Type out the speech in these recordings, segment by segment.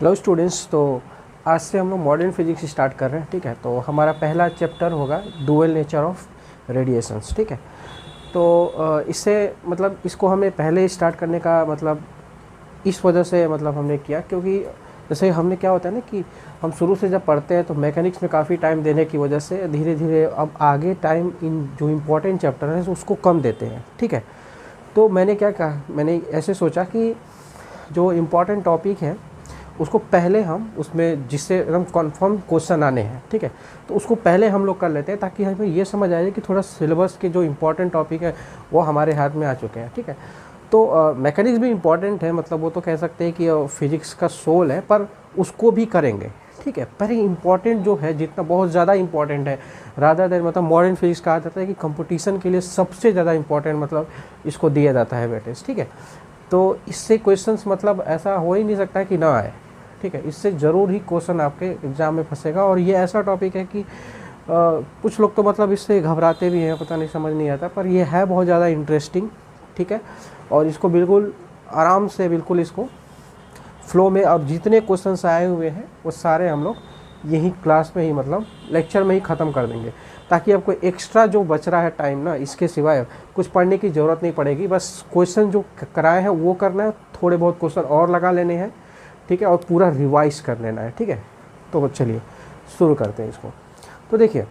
Hello students. तो आज से हम लोग मॉडर्न फिजिक्स स्टार्ट कर रहे हैं। ठीक है, तो हमारा पहला चैप्टर होगा डुअल नेचर ऑफ रेडिएशंस। ठीक है, तो इससे मतलब इसको हमें पहले स्टार्ट करने का मतलब इस वजह से मतलब हमने किया, क्योंकि जैसे हमने क्या होता है ना कि हम शुरू से जब पढ़ते हैं तो मैकेनिक्स में काफ़ी टाइम देने की वजह से धीरे धीरे अब आगे टाइम इन जो इम्पोर्टेंट चैप्टर है उसको कम देते हैं। ठीक है, तो मैंने क्या कहा, मैंने ऐसे सोचा कि जो इम्पोर्टेंट टॉपिक है उसको पहले हम उसमें जिससे एकदम कन्फर्म क्वेश्चन आने हैं, ठीक है, तो उसको पहले हम लोग कर लेते हैं ताकि हमें ये समझ आ जाए कि थोड़ा सिलेबस के जो इम्पोर्टेंट टॉपिक है वो हमारे हाथ में आ चुके हैं। ठीक है, तो मैकेनिक्स भी इम्पॉर्टेंट है, मतलब वो तो कह सकते हैं कि फिजिक्स का सोल है, पर उसको भी करेंगे। ठीक है, पर इम्पॉर्टेंट जो है जितना बहुत ज़्यादा इम्पॉर्टेंट है रादर देन मतलब मॉडर्न फिजिक्स कहा जाता है कि कंपटीशन के लिए सबसे ज़्यादा इम्पॉर्टेंट मतलब इसको दिया जाता है वेटेज। ठीक है, तो इससे क्वेश्चंस मतलब ऐसा हो ही नहीं सकता कि ना आए। ठीक है, इससे ज़रूर ही क्वेश्चन आपके एग्ज़ाम में फंसेगा। और ये ऐसा टॉपिक है कि कुछ लोग तो मतलब इससे घबराते भी हैं, पता नहीं समझ नहीं आता, पर ये है बहुत ज़्यादा इंटरेस्टिंग। ठीक है, और इसको बिल्कुल आराम से बिल्कुल इसको फ्लो में, और जितने क्वेश्चंस आए हुए हैं वो सारे हम लोग यही क्लास में ही मतलब लेक्चर में ही ख़त्म कर देंगे, ताकि आपको एक्स्ट्रा जो बच रहा है टाइम ना, इसके सिवाय कुछ पढ़ने की ज़रूरत नहीं पड़ेगी। बस क्वेश्चन जो कराए हैं वो करना है, थोड़े बहुत क्वेश्चन और लगा लेने हैं। ठीक है, और पूरा रिवाइज कर लेना है। ठीक है, तो चलिए शुरू करते हैं इसको। तो देखिए,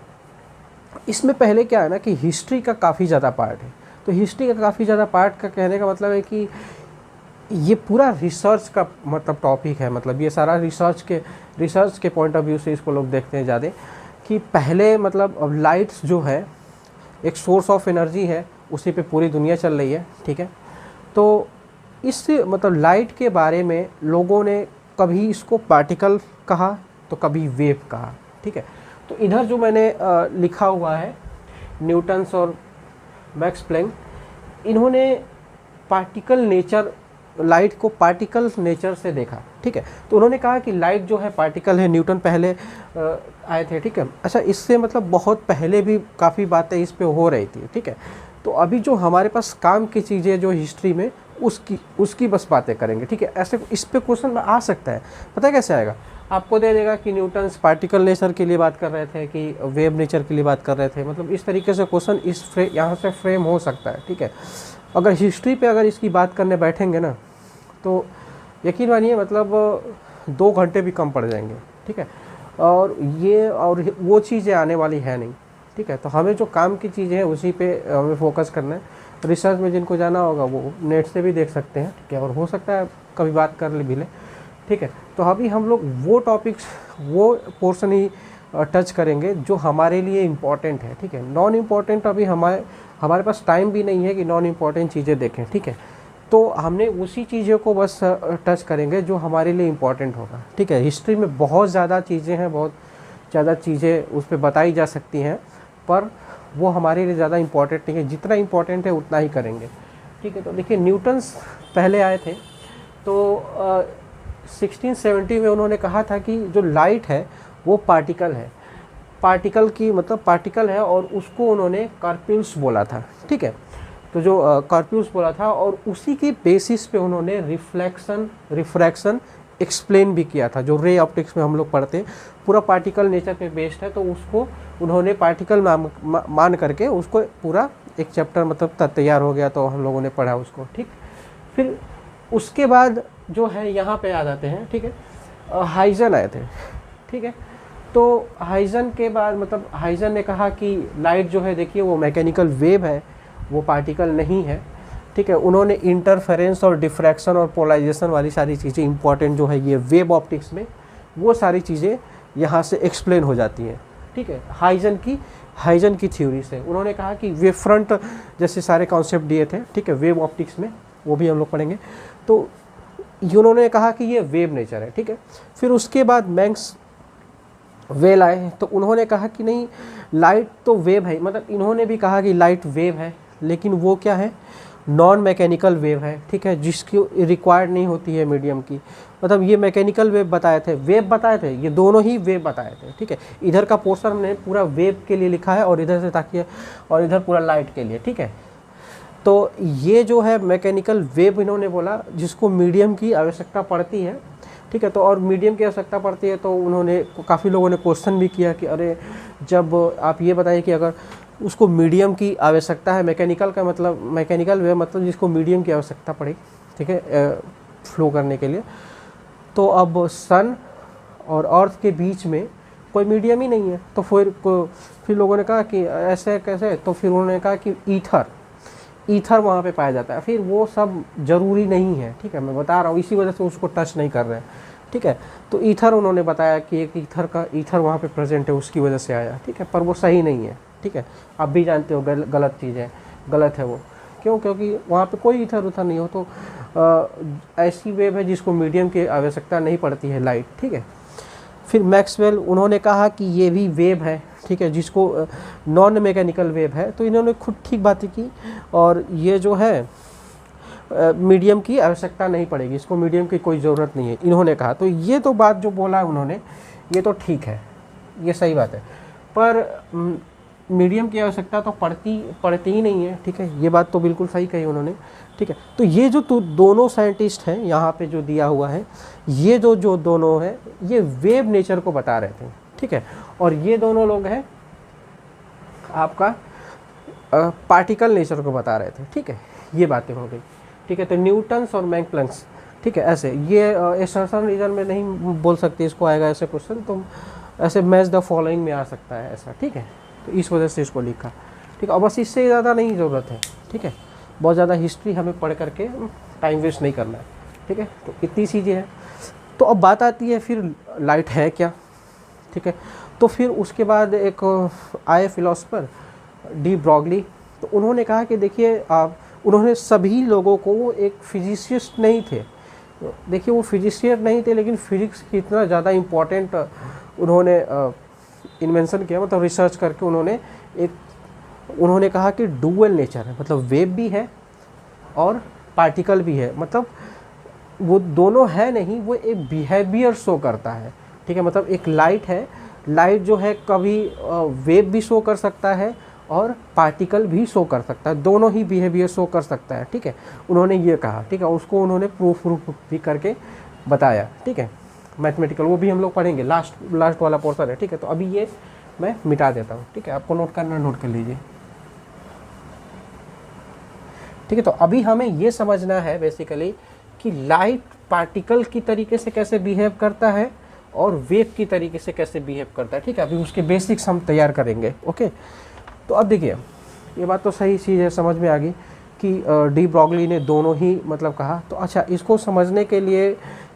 इसमें पहले क्या है ना कि हिस्ट्री का काफ़ी ज़्यादा पार्ट है। तो हिस्ट्री का काफ़ी ज़्यादा पार्ट का कहने का मतलब है कि ये पूरा रिसर्च का मतलब टॉपिक है, मतलब ये सारा रिसर्च के पॉइंट ऑफ व्यू से इसको लोग देखते हैं ज़्यादा, कि पहले मतलब अब लाइट्स जो है एक सोर्स ऑफ एनर्जी है, उसी पे पूरी दुनिया चल रही है। ठीक है, तो इस मतलब लाइट के बारे में लोगों ने कभी इसको पार्टिकल कहा तो कभी वेव कहा। ठीक है, तो इधर जो मैंने लिखा हुआ है न्यूटन्स और मैक्स प्लैंक, इन्होंने पार्टिकल नेचर, लाइट को पार्टिकल नेचर से देखा। ठीक है, तो उन्होंने कहा कि लाइट जो है पार्टिकल है। न्यूटन पहले आए थे। ठीक है, अच्छा, इससे मतलब बहुत पहले भी काफ़ी बातें इस पे हो रही थी। ठीक है, तो अभी जो हमारे पास काम की चीज़ें जो हिस्ट्री में उसकी बस बातें करेंगे। ठीक है, ऐसे इस पे क्वेश्चन में आ सकता है। पता है कैसे आएगा? आपको दे देगा कि न्यूटन्स पार्टिकल नेचर के लिए बात कर रहे थे कि वेव नेचर के लिए बात कर रहे थे, मतलब इस तरीके से क्वेश्चन यहाँ से फ्रेम हो सकता है। ठीक है, अगर हिस्ट्री पे अगर इसकी बात करने बैठेंगे ना तो यकीन मानिए मतलब 2 घंटे भी कम पड़ जाएंगे। ठीक है, और वो चीज़ें आने वाली है नहीं। ठीक है, तो हमें जो काम की चीज़ें हैं उसी पे हमें फोकस करना है। रिसर्च में जिनको जाना होगा वो नेट से भी देख सकते हैं। ठीक है, और हो सकता है कभी बात कर ले भी ले। ठीक है, तो अभी हम लोग वो टॉपिक्स, वो पोर्शन ही टच करेंगे जो हमारे लिए इम्पॉर्टेंट है। ठीक है, नॉन इम्पॉर्टेंट अभी हमारे पास टाइम भी नहीं है कि नॉन इम्पॉर्टेंट चीज़ें देखें। ठीक है, तो हमने उसी चीज़ों को बस टच करेंगे जो हमारे लिए इम्पॉर्टेंट होगा। ठीक है, हिस्ट्री में बहुत ज़्यादा चीज़ें हैं, बहुत ज़्यादा चीज़ें उस पर बताई जा सकती हैं, पर वो हमारे लिए ज़्यादा इम्पॉर्टेंट नहीं है। जितना इम्पॉर्टेंट है उतना ही करेंगे। ठीक है, तो देखिए, न्यूटन्स पहले आए थे तो 1670 में उन्होंने कहा था कि जो लाइट है वो पार्टिकल है, पार्टिकल की मतलब पार्टिकल है, और उसको उन्होंने कार्प्यूल्स बोला था। ठीक है, तो जो कार्प्यूल्स बोला था, और उसी की बेसिस पे उन्होंने रिफ्रैक्शन एक्सप्लेन भी किया था। जो रे ऑप्टिक्स में हम लोग पढ़ते हैं, पूरा पार्टिकल नेचर पे बेस्ड है, तो उसको उन्होंने पार्टिकल मान करके उसको पूरा एक चैप्टर मतलब तैयार हो गया, तो हम लोगों ने पढ़ा उसको। ठीक, फिर उसके बाद जो है यहाँ पे आ जाते हैं। ठीक है, हाइजन आए थे। ठीक है, तो हाइजन के बाद मतलब हाइजन ने कहा कि लाइट जो है देखिए वो मैकेनिकल वेव है, वो पार्टिकल नहीं है। ठीक है, उन्होंने इंटरफेरेंस और डिफ्रैक्शन और पोलराइजेशन वाली सारी चीज़ें इंपॉर्टेंट जो है ये वेव ऑप्टिक्स में, वो सारी चीज़ें यहाँ से एक्सप्लेन हो जाती हैं। ठीक है, हाइजन की थ्योरी से उन्होंने कहा कि वेव फ्रंट जैसे सारे कॉन्सेप्ट दिए थे। ठीक है, वेव ऑप्टिक्स में, वो भी हम लोग पढ़ेंगे। तो उन्होंने कहा कि ये वेव नेचर है। ठीक है, फिर उसके बाद मैक्स वेल आए, तो उन्होंने कहा कि नहीं, लाइट तो वेव है, मतलब इन्होंने भी कहा कि लाइट वेव है, लेकिन वो क्या है, नॉन मैकेनिकल वेव है। ठीक है, जिसकी रिक्वायर्ड नहीं होती है मीडियम की, मतलब ये मैकेनिकल वेव बताए थे, वेव बताए थे, ये दोनों ही वेव बताए थे। ठीक है, इधर का पोर्शन हमने पूरा वेव के लिए लिखा है, और इधर से ताकि, और इधर पूरा लाइट के लिए। ठीक है, तो ये जो है मैकेनिकल वेव इन्होंने बोला, जिसको मीडियम की आवश्यकता पड़ती है, ठीक है। तो और मीडियम की आवश्यकता पड़ती है, तो उन्होंने काफ़ी लोगों ने क्वेश्चन भी किया कि अरे जब आप ये बताइए कि अगर उसको मीडियम की आवश्यकता है, मैकेनिकल का मतलब मैकेनिकल वेव मतलब जिसको मीडियम की आवश्यकता पड़े, ठीक है, फ्लो करने के लिए, तो अब सन और अर्थ के बीच में कोई मीडियम ही नहीं है। तो फिर लोगों ने कहा कि ऐसे कैसे, तो फिर उन्होंने कहा कि ईथर वहाँ पे पाया जाता है। फिर वो सब ज़रूरी नहीं है, ठीक है, मैं बता रहा हूँ, इसी वजह से उसको टच नहीं कर रहे हैं, ठीक है। तो ईथर उन्होंने बताया कि एक ईथर वहाँ पे प्रेजेंट है, उसकी वजह से आया, ठीक है, पर वो सही नहीं है, ठीक है। आप भी जानते हो गलत चीज़ है, गलत है वो। क्यों? क्योंकि वहाँ पे कोई ईथर उथर नहीं हो, तो ऐसी वेव है जिसको मीडियम की आवश्यकता नहीं पड़ती है, लाइट, ठीक है। फिर मैक्सवेल उन्होंने कहा कि ये भी वेव है, ठीक है, जिसको नॉन मैकेनिकल वेव है। तो इन्होंने खुद ठीक बातें की, और ये जो है मीडियम की आवश्यकता नहीं पड़ेगी, इसको मीडियम की कोई ज़रूरत नहीं है, इन्होंने कहा। तो ये तो बात जो बोला उन्होंने, ये तो ठीक है, ये सही बात है, पर मीडियम की आवश्यकता तो पड़ती ही नहीं है, ठीक है, ये बात तो बिल्कुल सही कही उन्होंने, ठीक है। तो ये जो दोनों साइंटिस्ट हैं यहाँ पे जो दिया हुआ है, ये जो दोनों हैं, ये वेव नेचर को बता रहे थे, ठीक है। और ये दोनों लोग हैं आपका पार्टिकल नेचर को बता रहे थे, ठीक है। ये बातें हो गई, ठीक है। तो न्यूटन्स और मैक्सप्लैंक्स, ठीक है, ऐसे ये एसर्शन रीजन में नहीं बोल सकते, इसको आएगा ऐसे क्वेश्चन, तो ऐसे मैच द फॉलोइंग में आ सकता है ऐसा, ठीक है। तो इस वजह से इसको लिखा, ठीक है। और बस इससे ज़्यादा नहीं ज़रूरत है, ठीक है, बहुत ज़्यादा हिस्ट्री हमें पढ़ करके टाइम वेस्ट नहीं करना है, ठीक है। तो इतनी चीज़ें हैं। तो अब बात आती है फिर लाइट है क्या, ठीक है। तो फिर उसके बाद एक आए फिलोसफर डी ब्रॉगली, तो उन्होंने कहा कि देखिए उन्होंने सभी लोगों को, वो एक फिजिसिस्ट नहीं थे, देखिए वो फिजिसिस्ट नहीं थे, लेकिन फिजिक्स की इतना ज़्यादा इम्पोर्टेंट उन्होंने इन्वेंशन किया, मतलब रिसर्च करके उन्होंने कहा कि डुअल नेचर है, मतलब वेव भी है और पार्टिकल भी है, मतलब वो दोनों है नहीं, वो एक बिहेवियर शो करता है, ठीक है। मतलब एक लाइट है, लाइट जो है कभी वेव भी शो कर सकता है और पार्टिकल भी शो कर सकता है, दोनों ही बिहेवियर शो कर सकता है, ठीक है। उन्होंने ये कहा, ठीक है, उसको उन्होंने प्रूफ भी करके बताया, ठीक है, मैथमेटिकल, वो भी हम लोग पढ़ेंगे, लास्ट वाला पोर्शन है, ठीक है। तो अभी ये मैं मिटा देता हूँ, ठीक है, आपको नोट करना नोट कर लीजिए, ठीक है। तो अभी हमें ये समझना है बेसिकली कि लाइट पार्टिकल की तरीके से कैसे बिहेव करता है और वेव की तरीके से कैसे बिहेव करता है, ठीक है। अभी उसके बेसिक्स हम तैयार करेंगे, ओके। तो अब देखिए, ये बात तो सही चीज़ है, समझ में आ गई कि डी ब्रॉगली ने दोनों ही मतलब कहा। तो अच्छा, इसको समझने के लिए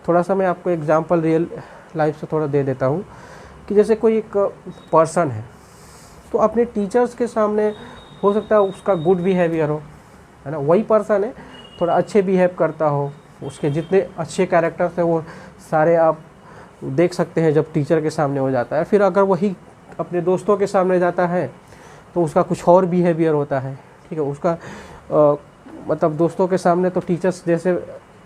थोड़ा सा मैं आपको एग्जांपल रियल लाइफ से थोड़ा दे देता हूँ कि जैसे कोई एक पर्सन है, तो अपने टीचर्स के सामने हो सकता है उसका गुड बिहेवियर हो, है ना, वही पर्सन है, थोड़ा अच्छे बिहेव करता हो, उसके जितने अच्छे कैरेक्टर्स हैं वो सारे आप देख सकते हैं जब टीचर के सामने हो जाता है। फिर अगर वही अपने दोस्तों के सामने जाता है तो उसका कुछ और बिहेवियर होता है, ठीक है। उसका मतलब दोस्तों के सामने तो टीचर्स जैसे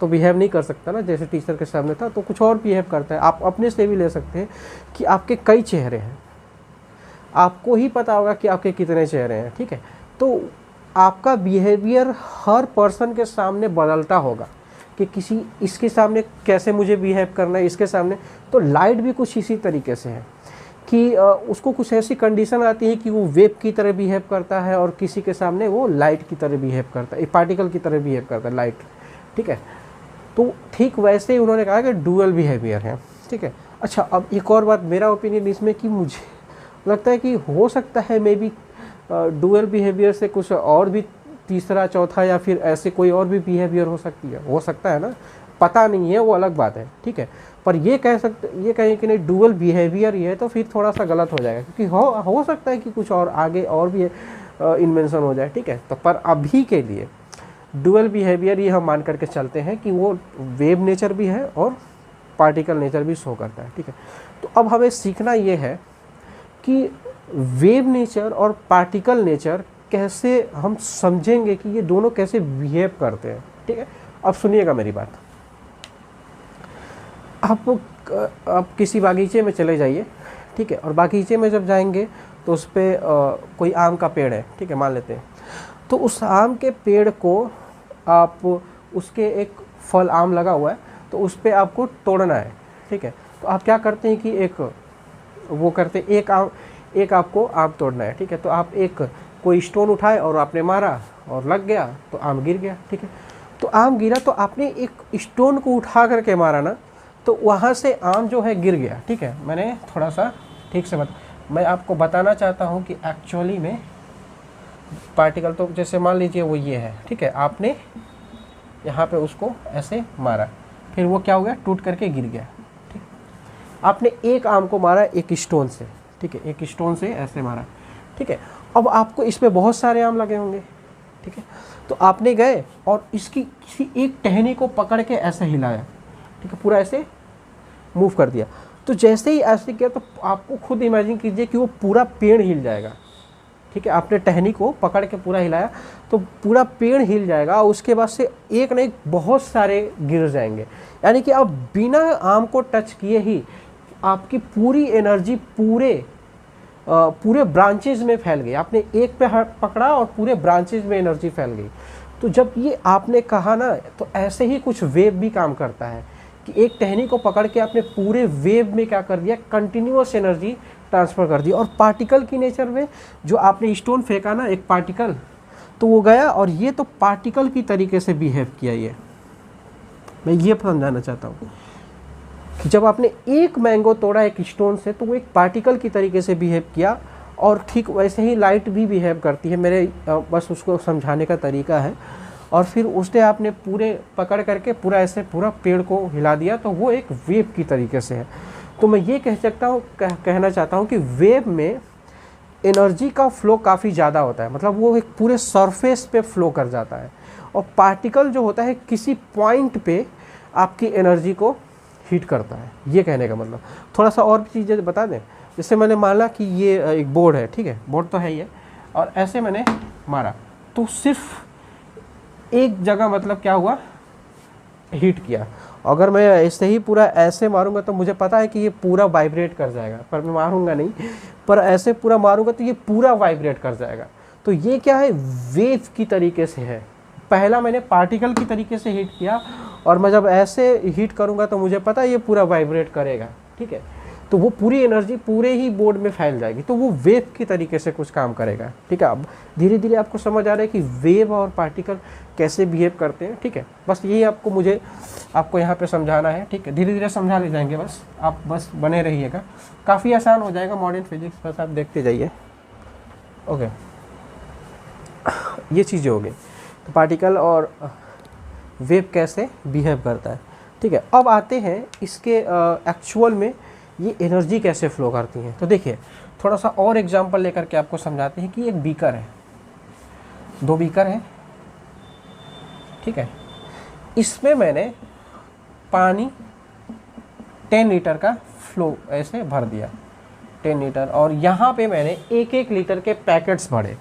तो बिहेव नहीं कर सकता ना, जैसे टीचर के सामने था, तो कुछ और बिहेव करता है। आप अपने से भी ले सकते हैं कि आपके कई चेहरे हैं, आपको ही पता होगा कि आपके कितने चेहरे हैं, ठीक है। तो आपका बिहेवियर हर पर्सन के सामने बदलता होगा कि किसी इसके सामने कैसे मुझे बिहेव करना है, इसके सामने। तो लाइट भी कुछ इसी तरीके से है कि उसको कुछ ऐसी कंडीशन आती है कि वो वेव की तरह बिहेव करता है और किसी के सामने वो लाइट की तरह बिहेव करता है, पार्टिकल की तरह बिहेव करता है लाइट, ठीक है। तो ठीक वैसे ही उन्होंने कहा कि डुअल बिहेवियर है, ठीक है। अच्छा, अब एक और बात, मेरा ओपिनियन इसमें कि मुझे लगता है कि हो सकता है मे बी डुअल बिहेवियर से कुछ और भी तीसरा चौथा या फिर ऐसे कोई और भी बिहेवियर हो सकता है ना, पता नहीं है, वो अलग बात है, ठीक है। पर ये कहें कि नहीं डुअल बिहेवियर ही है, तो फिर थोड़ा सा गलत हो जाएगा, क्योंकि हो सकता है कि कुछ और आगे और भी इन्वेंशन हो जाए, ठीक है। तो पर अभी के लिए डुअल बिहेवियर ये हम मान करके चलते हैं कि वो वेव नेचर भी है और पार्टिकल नेचर भी शो करता है, ठीक है। तो अब हमें सीखना ये है कि वेव नेचर और पार्टिकल नेचर कैसे हम समझेंगे कि ये दोनों कैसे बिहेव करते हैं, ठीक है। अब सुनिएगा मेरी बात, आप किसी बागीचे में चले जाइए, ठीक है, और बागीचे में जब जाएंगे तो उस पर कोई आम का पेड़ है, ठीक है, मान लेते हैं। तो उस आम के पेड़ को आप उसके एक फल आम लगा हुआ है, तो उस पर आपको तोड़ना है, ठीक है। तो आप क्या करते हैं कि एक वो करते, एक आपको आम तोड़ना है, ठीक है। तो आप एक कोई स्टोन उठाए और आपने मारा और लग गया तो आम गिर गया, ठीक है। तो आम गिरा तो आपने एक स्टोन को उठा करके मारा ना, तो वहाँ से आम जो है गिर गया, ठीक है। मैंने थोड़ा सा ठीक से मैं आपको बताना चाहता हूँ कि एक्चुअली में पार्टिकल, तो जैसे मान लीजिए वो ये है, ठीक है। आपने यहाँ पे उसको ऐसे मारा, फिर वो क्या हो गया, टूट करके गिर गया, ठीक। आपने एक आम को मारा एक स्टोन से, ठीक है, एक स्टोन से ऐसे मारा, ठीक है। अब आपको इसमें बहुत सारे आम लगे होंगे, ठीक है। तो आपने गए और इसकी किसी एक टहनी को पकड़ के ऐसे हिलाया, ठीक है, पूरा ऐसे मूव कर दिया। तो जैसे ही ऐसे किया तो आपको खुद इमेजिन कीजिए कि वो पूरा पेड़ हिल जाएगा, ठीक है। आपने टहनी को पकड़ के पूरा हिलाया तो पूरा पेड़ हिल जाएगा, और उसके बाद से एक न एक बहुत सारे गिर जाएंगे। यानी कि आप बिना आम को टच किए ही आपकी पूरी एनर्जी पूरे ब्रांचेज में फैल गई। आपने एक पे पकड़ा और पूरे ब्रांचेज में एनर्जी फैल गई। तो जब ये आपने कहा ना, तो ऐसे ही कुछ वेव भी काम करता है कि एक टहनी को पकड़ के आपने पूरे वेव में क्या कर दिया, कंटिन्यूअस एनर्जी ट्रांसफ़र कर दी। और पार्टिकल की नेचर में जो आपने स्टोन फेंका ना, एक पार्टिकल, तो वो गया और ये तो पार्टिकल की तरीके से बिहेव किया। ये मैं ये समझाना चाहता हूँ कि जब आपने एक मैंगो तोड़ा एक स्टोन से, तो वो एक पार्टिकल की तरीके से बिहेव किया। और ठीक वैसे ही लाइट भी बिहेव करती है, मेरे बस उसको समझाने का तरीका है। और फिर उसने आपने पूरे पकड़ करके पूरा ऐसे पूरा पेड़ को हिला दिया, तो वो एक वेव की तरीके से है। तो मैं ये कहना चाहता हूँ कि वेव में एनर्जी का फ्लो काफ़ी ज़्यादा होता है, मतलब वो एक पूरे सरफेस पे फ्लो कर जाता है। और पार्टिकल जो होता है किसी पॉइंट पे आपकी एनर्जी को हीट करता है, ये कहने का मतलब। थोड़ा सा और भी चीज़ें बता दें, जैसे मैंने माना कि ये एक बोर्ड है, ठीक है, बोर्ड तो है ही है, और ऐसे मैंने मारा तो सिर्फ एक जगह मतलब क्या हुआ, हीट किया। अगर मैं ऐसे ही पूरा ऐसे मारूंगा तो मुझे पता है कि ये पूरा वाइब्रेट कर जाएगा, पर मैं मारूंगा नहीं, पर ऐसे पूरा मारूंगा तो ये पूरा वाइब्रेट कर जाएगा। तो ये क्या है, वेव की तरीके से है। पहला मैंने पार्टिकल की तरीके से हीट किया, और मैं जब ऐसे हीट करूंगा तो मुझे पता है ये पूरा वाइब्रेट करेगा, ठीक है। तो वो पूरी एनर्जी पूरे ही बोर्ड में फैल जाएगी, तो वो वेव की तरीके से कुछ काम करेगा, ठीक है। अब धीरे धीरे आपको समझ आ रहा है कि वेव और पार्टिकल कैसे बिहेव करते हैं, ठीक है। बस यही आपको यहाँ पे समझाना है, ठीक है। धीरे धीरे समझा ले जाएंगे, बस आप बस बने रहिएगा, काफ़ी आसान हो जाएगा मॉडर्न फिजिक्स, बस आप देखते जाइए। ओके, ये चीज़ें हो गई, तो पार्टिकल और वेव कैसे बिहेव करता है, ठीक है। अब आते हैं इसके एक्चुअल में ये एनर्जी कैसे फ्लो करती हैं। तो देखिए, थोड़ा सा और एग्जांपल लेकर के आपको समझाते हैं कि एक बीकर है, दो बीकर हैं, ठीक है। इसमें मैंने पानी 10 लीटर का फ्लो ऐसे भर दिया, 10 लीटर, और यहाँ पे मैंने एक एक लीटर के पैकेट्स भरे,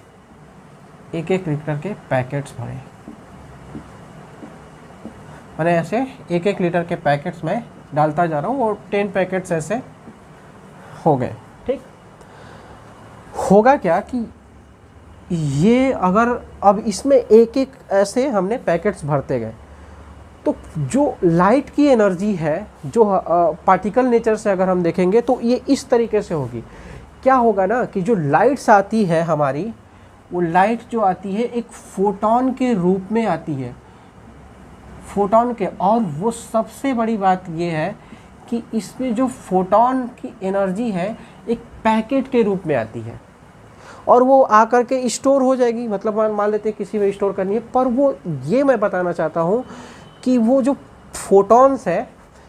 एक एक लीटर के पैकेट्स भरे। मैंने ऐसे एक एक लीटर के पैकेट्स में डालता जा रहा हूँ, और 10 पैकेट्स ऐसे हो गए, ठीक। होगा क्या कि ये अगर अब इसमें एक एक ऐसे हमने पैकेट्स भरते गए, तो जो लाइट की एनर्जी है, जो पार्टिकल नेचर से अगर हम देखेंगे तो ये इस तरीके से होगी। क्या होगा ना कि जो लाइट्स आती है हमारी, वो लाइट जो आती है एक फोटोन के रूप में आती है, फोटोन के। और वो सबसे बड़ी बात ये है कि इसमें जो फोटोन की एनर्जी है एक पैकेट के रूप में आती है, और वो आकर के स्टोर हो जाएगी। मतलब मान लेते हैं किसी में स्टोर करनी है, पर वो ये मैं बताना चाहता हूँ कि वो जो फोटॉन्स है,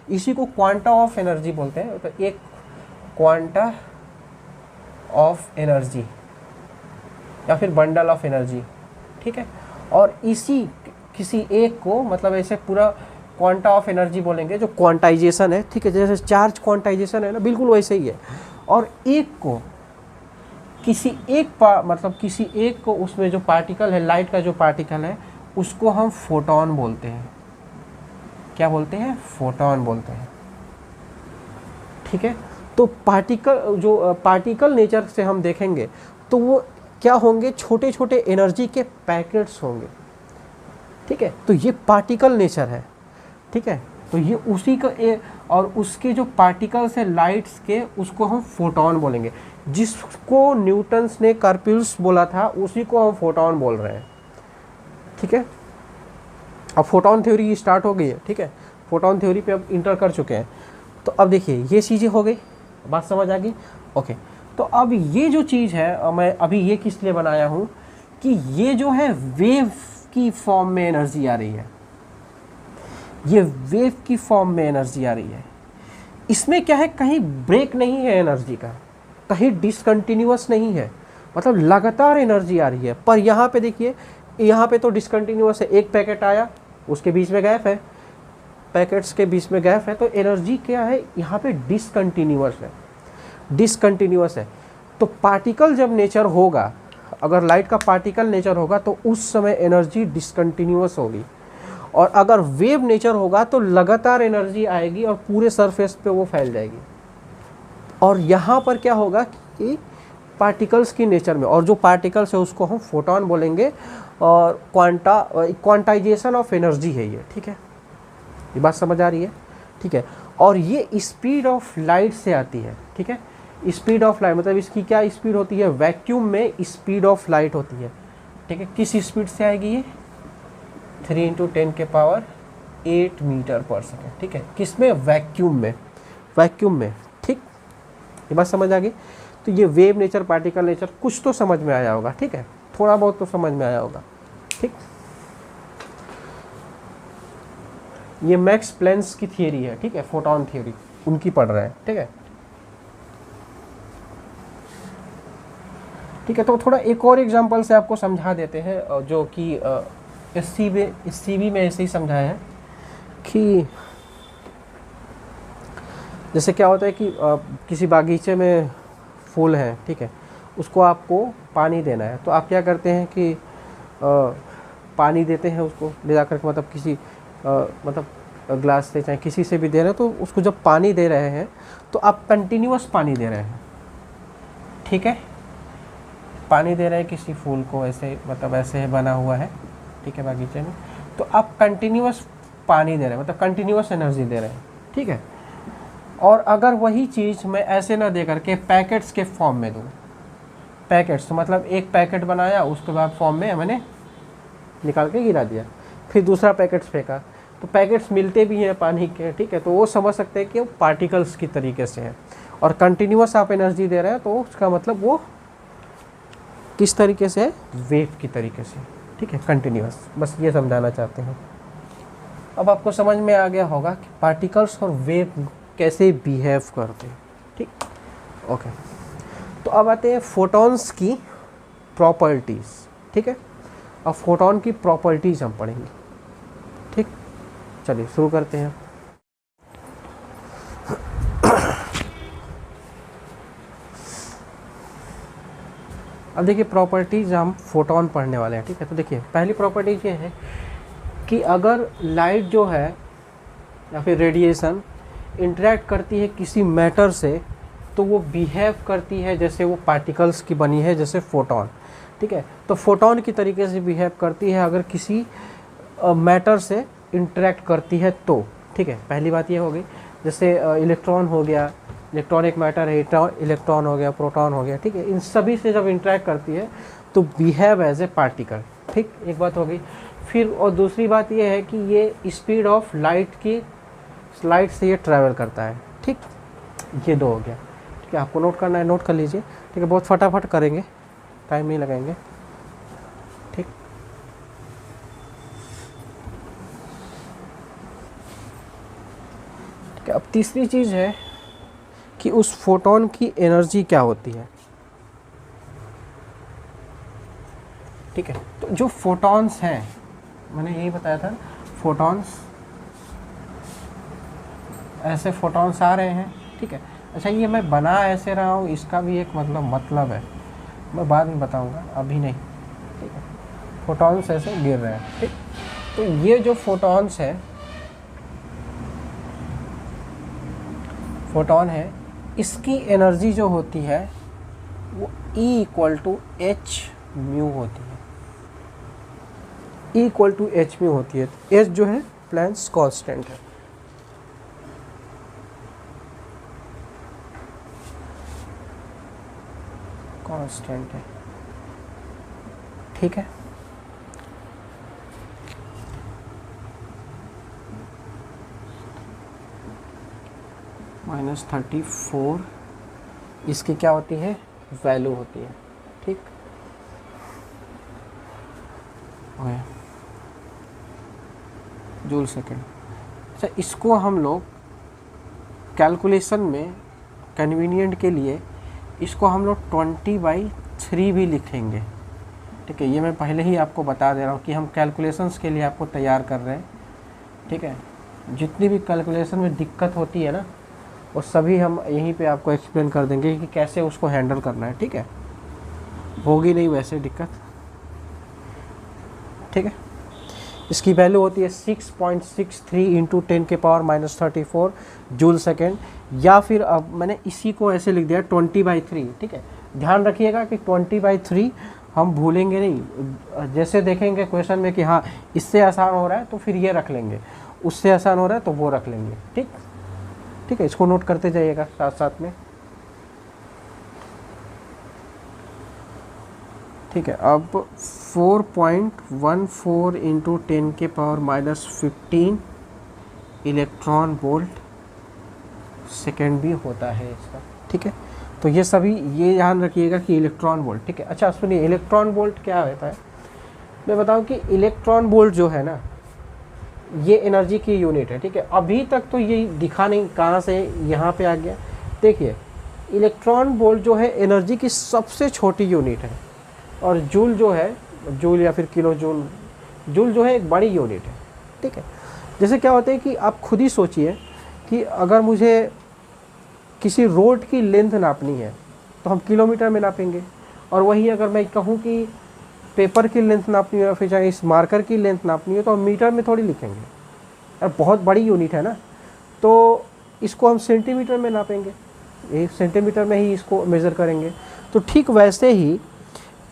इसी को क्वांटा ऑफ एनर्जी बोलते हैं। तो एक क्वांटा ऑफ एनर्जी या फिर बंडल ऑफ एनर्जी, ठीक है। और इसी किसी एक को मतलब ऐसे पूरा क्वांटा ऑफ एनर्जी बोलेंगे, जो क्वांटाइजेशन है, ठीक है। जैसे चार्ज क्वांटाइजेशन है ना, बिल्कुल वैसे ही है। और एक को किसी एक को उसमें जो पार्टिकल है, लाइट का जो पार्टिकल है, उसको हम फोटोन बोलते हैं। क्या बोलते हैं? फोटोन बोलते हैं, ठीक है। तो पार्टिकल नेचर से हम देखेंगे तो वो क्या होंगे, छोटे छोटे एनर्जी के पैकेट्स होंगे, ठीक है। तो ये पार्टिकल नेचर है, ठीक है। तो ये उसी का और उसके जो पार्टिकल्स है लाइट्स के, उसको हम फोटॉन बोलेंगे। जिसको न्यूटन्स ने कार्पल्स बोला था उसी को हम फोटॉन बोल रहे हैं, ठीक है। अब फोटॉन थ्योरी स्टार्ट हो गई है, ठीक है, फोटॉन थ्योरी पे अब इंटर कर चुके हैं। तो अब देखिए ये चीज़ें हो गई, बात समझ आ गई, ओके। तो अब ये जो चीज़ है, मैं अभी ये किस लिए बनाया हूँ कि ये जो है वेव की फॉर्म में एनर्जी आ रही है, ये वेव की फॉर्म में एनर्जी आ रही है। इसमें क्या है, कहीं ब्रेक नहीं है एनर्जी का, कहीं डिसकंटिन्यूअस नहीं है, मतलब लगातार एनर्जी आ रही है। पर यहाँ पे देखिए, यहाँ पे तो डिसकंटिन्यूअस है, एक पैकेट आया उसके बीच में गैप है, पैकेट्स के बीच में गैप है, तो एनर्जी क्या है यहाँ पे, डिसकंटिन्यूअस है, डिसकंटिन्यूअस है। तो पार्टिकल जब नेचर होगा, अगर लाइट का पार्टिकल नेचर होगा तो उस समय एनर्जी डिसकंटिन्यूअस होगी, और अगर वेव नेचर होगा तो लगातार एनर्जी आएगी और पूरे सरफेस पे वो फैल जाएगी। और यहाँ पर क्या होगा कि पार्टिकल्स की नेचर में, और जो पार्टिकल्स है उसको हम फोटॉन बोलेंगे, और क्वांटाइजेशन ऑफ एनर्जी है ये, ठीक है, ये बात समझ आ रही है, ठीक है। और ये स्पीड ऑफ लाइट से आती है, ठीक है। स्पीड ऑफ लाइट मतलब इसकी क्या स्पीड होती है, वैक्यूम में स्पीड ऑफ लाइट होती है, ठीक है। किस स्पीड से आएगी ये, 3 × 10⁸ मीटर पर सेकेंड, ठीक है। किसमें, वैक्यूम में, वैक्यूम में, ठीक, ये बात समझ आ गई। तो ये वेव नेचर, पार्टिकल नेचर कुछ तो समझ में आया होगा, ठीक है, थोड़ा बहुत तो समझ में आया होगा, ठीक। ये मैक्स प्लैंक्स की थियरी है, ठीक है, फोटॉन थियरी उनकी पढ़ रहे हैं, ठीक है, ठीक है। तो थोड़ा एक और एग्जांपल से आपको समझा देते हैं, जो कि इस सीबी में ऐसे ही समझाया है कि जैसे क्या होता है कि किसी बागीचे में फूल हैं, ठीक है, उसको आपको पानी देना है, तो आप क्या करते हैं कि पानी देते हैं उसको ले जाकर के, मतलब किसी मतलब ग्लास से चाहे किसी से भी दे रहे हैं, तो उसको जब पानी दे रहे हैं तो आप कंटिन्यूअस पानी दे रहे हैं, ठीक है, पानी दे रहे हैं किसी फूल को, ऐसे मतलब ऐसे बना हुआ है, ठीक है, बागीचे में, तो आप कंटिन्यूअस पानी दे रहे हैं, मतलब कंटिन्यूअस एनर्जी दे रहे हैं, ठीक है। और अगर वही चीज़ मैं ऐसे ना दे करके पैकेट्स के फॉर्म में दूँ, पैकेट्स तो मतलब एक पैकेट बनाया, उसके बाद फॉर्म में मैंने निकाल के गिरा दिया, फिर दूसरा पैकेट्स फेंका, तो पैकेट्स मिलते भी हैं पानी के, ठीक है, तो वो समझ सकते हैं कि वो पार्टिकल्स की तरीके से है। और कंटिन्यूअस आप एनर्जी दे रहे हैं तो उसका मतलब वो किस तरीके से है, वेव की तरीके से, ठीक है, कंटिन्यूअस, बस ये समझाना चाहते हैं। अब आपको समझ में आ गया होगा कि पार्टिकल्स और वेव कैसे बिहेव करते हैं, ठीक, ओके। तो अब आते हैं फोटॉन्स की प्रॉपर्टीज़, ठीक है। अब फोटॉन की प्रॉपर्टीज़ हम पढ़ेंगे, ठीक, चलिए शुरू करते हैं। अब देखिए प्रॉपर्टीज़ हम फोटॉन पढ़ने वाले हैं, ठीक है। तो देखिए पहली प्रॉपर्टीज ये है कि अगर लाइट जो है या फिर रेडिएशन इंटरेक्ट करती है किसी मैटर से, तो वो बिहेव करती है जैसे वो पार्टिकल्स की बनी है, जैसे फोटॉन, ठीक है। तो फोटॉन की तरीके से बिहेव करती है अगर किसी मैटर से इंटरेक्ट करती है तो, ठीक है, पहली बात ये हो गई। जैसे इलेक्ट्रॉन हो गया, इलेक्ट्रॉनिक मैटर है, इलेक्ट्रॉन हो गया, प्रोटॉन हो गया, ठीक है, इन सभी से जब इंटरेक्ट करती है तो बिहेव एज ए पार्टिकल, ठीक, एक बात हो गई। फिर और दूसरी बात ये है कि ये स्पीड ऑफ लाइट से ये ट्रैवल करता है, ठीक, ये दो हो गया, ठीक है। आपको नोट करना है, नोट कर लीजिए, ठीक है, बहुत फटाफट करेंगे, टाइम नहीं लगाएंगे, ठीक। ठीक है, अब तीसरी चीज़ है कि उस फोटॉन की एनर्जी क्या होती है, ठीक है। तो जो फोटॉन्स हैं, मैंने यही बताया था, फोटॉन्स, ऐसे फोटॉन्स आ रहे हैं, ठीक है। अच्छा, ये मैं बना ऐसे रहा हूँ, इसका भी एक मतलब है, मैं बाद में बताऊँगा, अभी नहीं, ठीक है। फोटॉन्स ऐसे गिर रहे हैं, ठीक। तो ये जो फोटॉन्स है, फोटॉन है, इसकी एनर्जी जो होती है वो E = h⁻μ होती है, E = h⁻μ होती है। H जो है प्लैंक्स कांस्टेंट है, कांस्टेंट है, ठीक है। -34 इसकी क्या होती है, वैल्यू होती है, ठीक। Joule second. अच्छा, इसको हम लोग कैलकुलेशन में कन्वीनियंट के लिए इसको हम लोग 20/3 भी लिखेंगे, ठीक है। ये मैं पहले ही आपको बता दे रहा हूँ कि हम कैलकुलेशंस के लिए आपको तैयार कर रहे हैं, ठीक है। जितनी भी कैलकुलेशन में दिक्कत होती है ना, वो सभी हम यहीं पे आपको एक्सप्लेन कर देंगे कि कैसे उसको हैंडल करना है, ठीक है। होगी नहीं वैसे दिक्कत, ठीक है। इसकी वैल्यू होती है 6.63 इंटू 10⁻⁻34 जूल सेकेंड, या फिर अब मैंने इसी को ऐसे लिख दिया 20/3, ठीक है। ध्यान रखिएगा कि 20/3 हम भूलेंगे नहीं, जैसे देखेंगे क्वेश्चन में कि हाँ इससे आसान हो रहा है तो फिर ये रख लेंगे, उससे आसान हो रहा है तो वो रख लेंगे, ठीक, ठीक है। इसको नोट करते जाइएगा साथ साथ में, ठीक है। अब 4.14 इंटू 10⁻⁻15 इलेक्ट्रॉन वोल्ट सेकेंड भी होता है इसका, ठीक है। तो ये सभी ये ध्यान रखिएगा कि इलेक्ट्रॉन वोल्ट, ठीक है। अच्छा सुनिए, इलेक्ट्रॉन वोल्ट क्या होता है, मैं बताऊं कि इलेक्ट्रॉन वोल्ट जो है ना, ये एनर्जी की यूनिट है, ठीक है। अभी तक तो ये दिखा नहीं कहाँ से यहाँ पे आ गया। देखिए, इलेक्ट्रॉन वोल्ट जो है एनर्जी की सबसे छोटी यूनिट है, और जूल जो है, जूल या फिर किलो जूल, जूल जो है एक बड़ी यूनिट है, ठीक है। जैसे क्या होता है कि आप खुद ही सोचिए कि अगर मुझे किसी रोड की लेंथ नापनी है तो हम किलोमीटर में नापेंगे, और वही अगर मैं कहूँ कि पेपर की लेंथ नापनी है, फिर चाहे इस मार्कर की लेंथ नापनी है, तो हम मीटर में थोड़ी लिखेंगे, और बहुत बड़ी यूनिट है ना, तो इसको हम सेंटीमीटर में नापेंगे, एक सेंटीमीटर में ही इसको मेज़र करेंगे। तो ठीक वैसे ही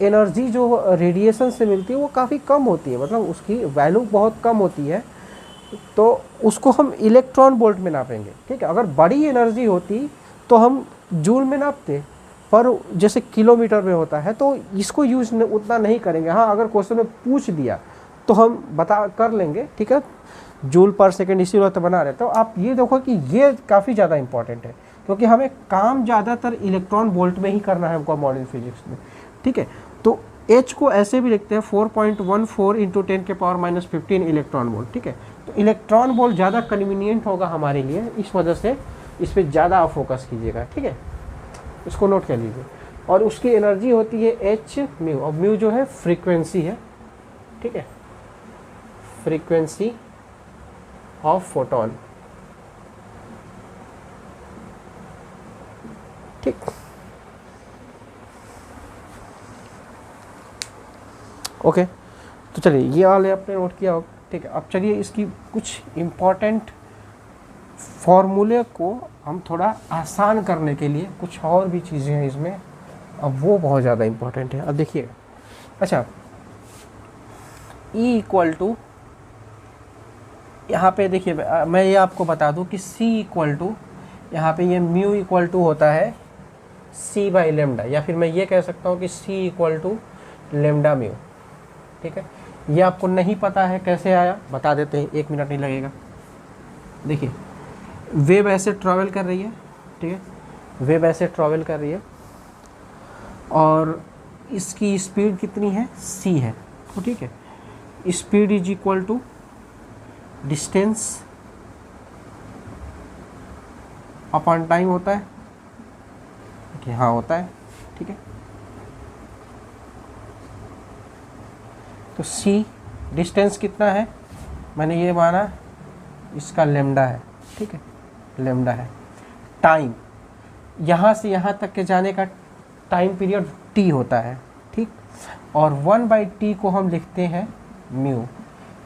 एनर्जी जो रेडिएशन से मिलती है वो काफ़ी कम होती है, मतलब उसकी वैल्यू बहुत कम होती है, तो उसको हम इलेक्ट्रॉन वोल्ट में नापेंगे, ठीक है। अगर बड़ी एनर्जी होती तो हम जूल में नापते, पर जैसे किलोमीटर में होता है तो इसको यूज उतना नहीं करेंगे। हाँ, अगर क्वेश्चन में पूछ दिया तो हम बता कर लेंगे, ठीक है, जूल पर सेकेंड इसीलिए तो बना रहे। तो आप ये देखो कि ये काफ़ी ज़्यादा इंपॉर्टेंट है, क्योंकि हमें काम ज़्यादातर इलेक्ट्रॉन वोल्ट में ही करना है हमको मॉडर्न फिजिक्स में, ठीक है। तो H को ऐसे भी लिखते हैं 4.14 इंटू 10⁻⁻15 इलेक्ट्रॉन वोल्ट, ठीक है। तो इलेक्ट्रॉन वोल्ट ज़्यादा कन्वीनियंट होगा हमारे लिए, इस वजह से इस पर ज़्यादा आप फोकस कीजिएगा, ठीक है। इसको नोट कर लीजिए। और उसकी एनर्जी होती है H म्यू, और म्यू जो है फ्रीक्वेंसी है, ठीक है, फ्रीक्वेंसी ऑफ फोटोन, ठीक। ओके, तो चलिए ये वाले आपने नोट किया, ठीक है। अब चलिए इसकी कुछ इम्पॉर्टेंट फॉर्मूले को हम थोड़ा आसान करने के लिए कुछ और भी चीज़ें हैं इसमें, अब वो बहुत ज़्यादा इम्पॉर्टेंट है। अब देखिए, अच्छा, E इक्वल टू, यहाँ पे देखिए मैं ये आपको बता दूँ कि C इक्वल टू, यहाँ पे ये म्यू इक्वल टू होता है C/λ, या फिर मैं ये कह सकता हूँ कि C equal to lambda mu, ठीक है। ये आपको नहीं पता है कैसे आया, बता देते हैं, 1 मिनट नहीं लगेगा। देखिए, वेव ऐसे ट्रैवल कर रही है, ठीक है, वेव ऐसे ट्रैवल कर रही है, और इसकी स्पीड कितनी है, c है, तो ठीक है। Speed is equal to distance upon time होता है, ठीक है, हाँ होता है, ठीक है। तो c डिस्टेंस कितना है, मैंने ये माना इसका लेमडा है, ठीक है, लेमडा है। टाइम, यहाँ से यहाँ तक के जाने का टाइम पीरियड t होता है, ठीक। और 1/t को हम लिखते हैं म्यू,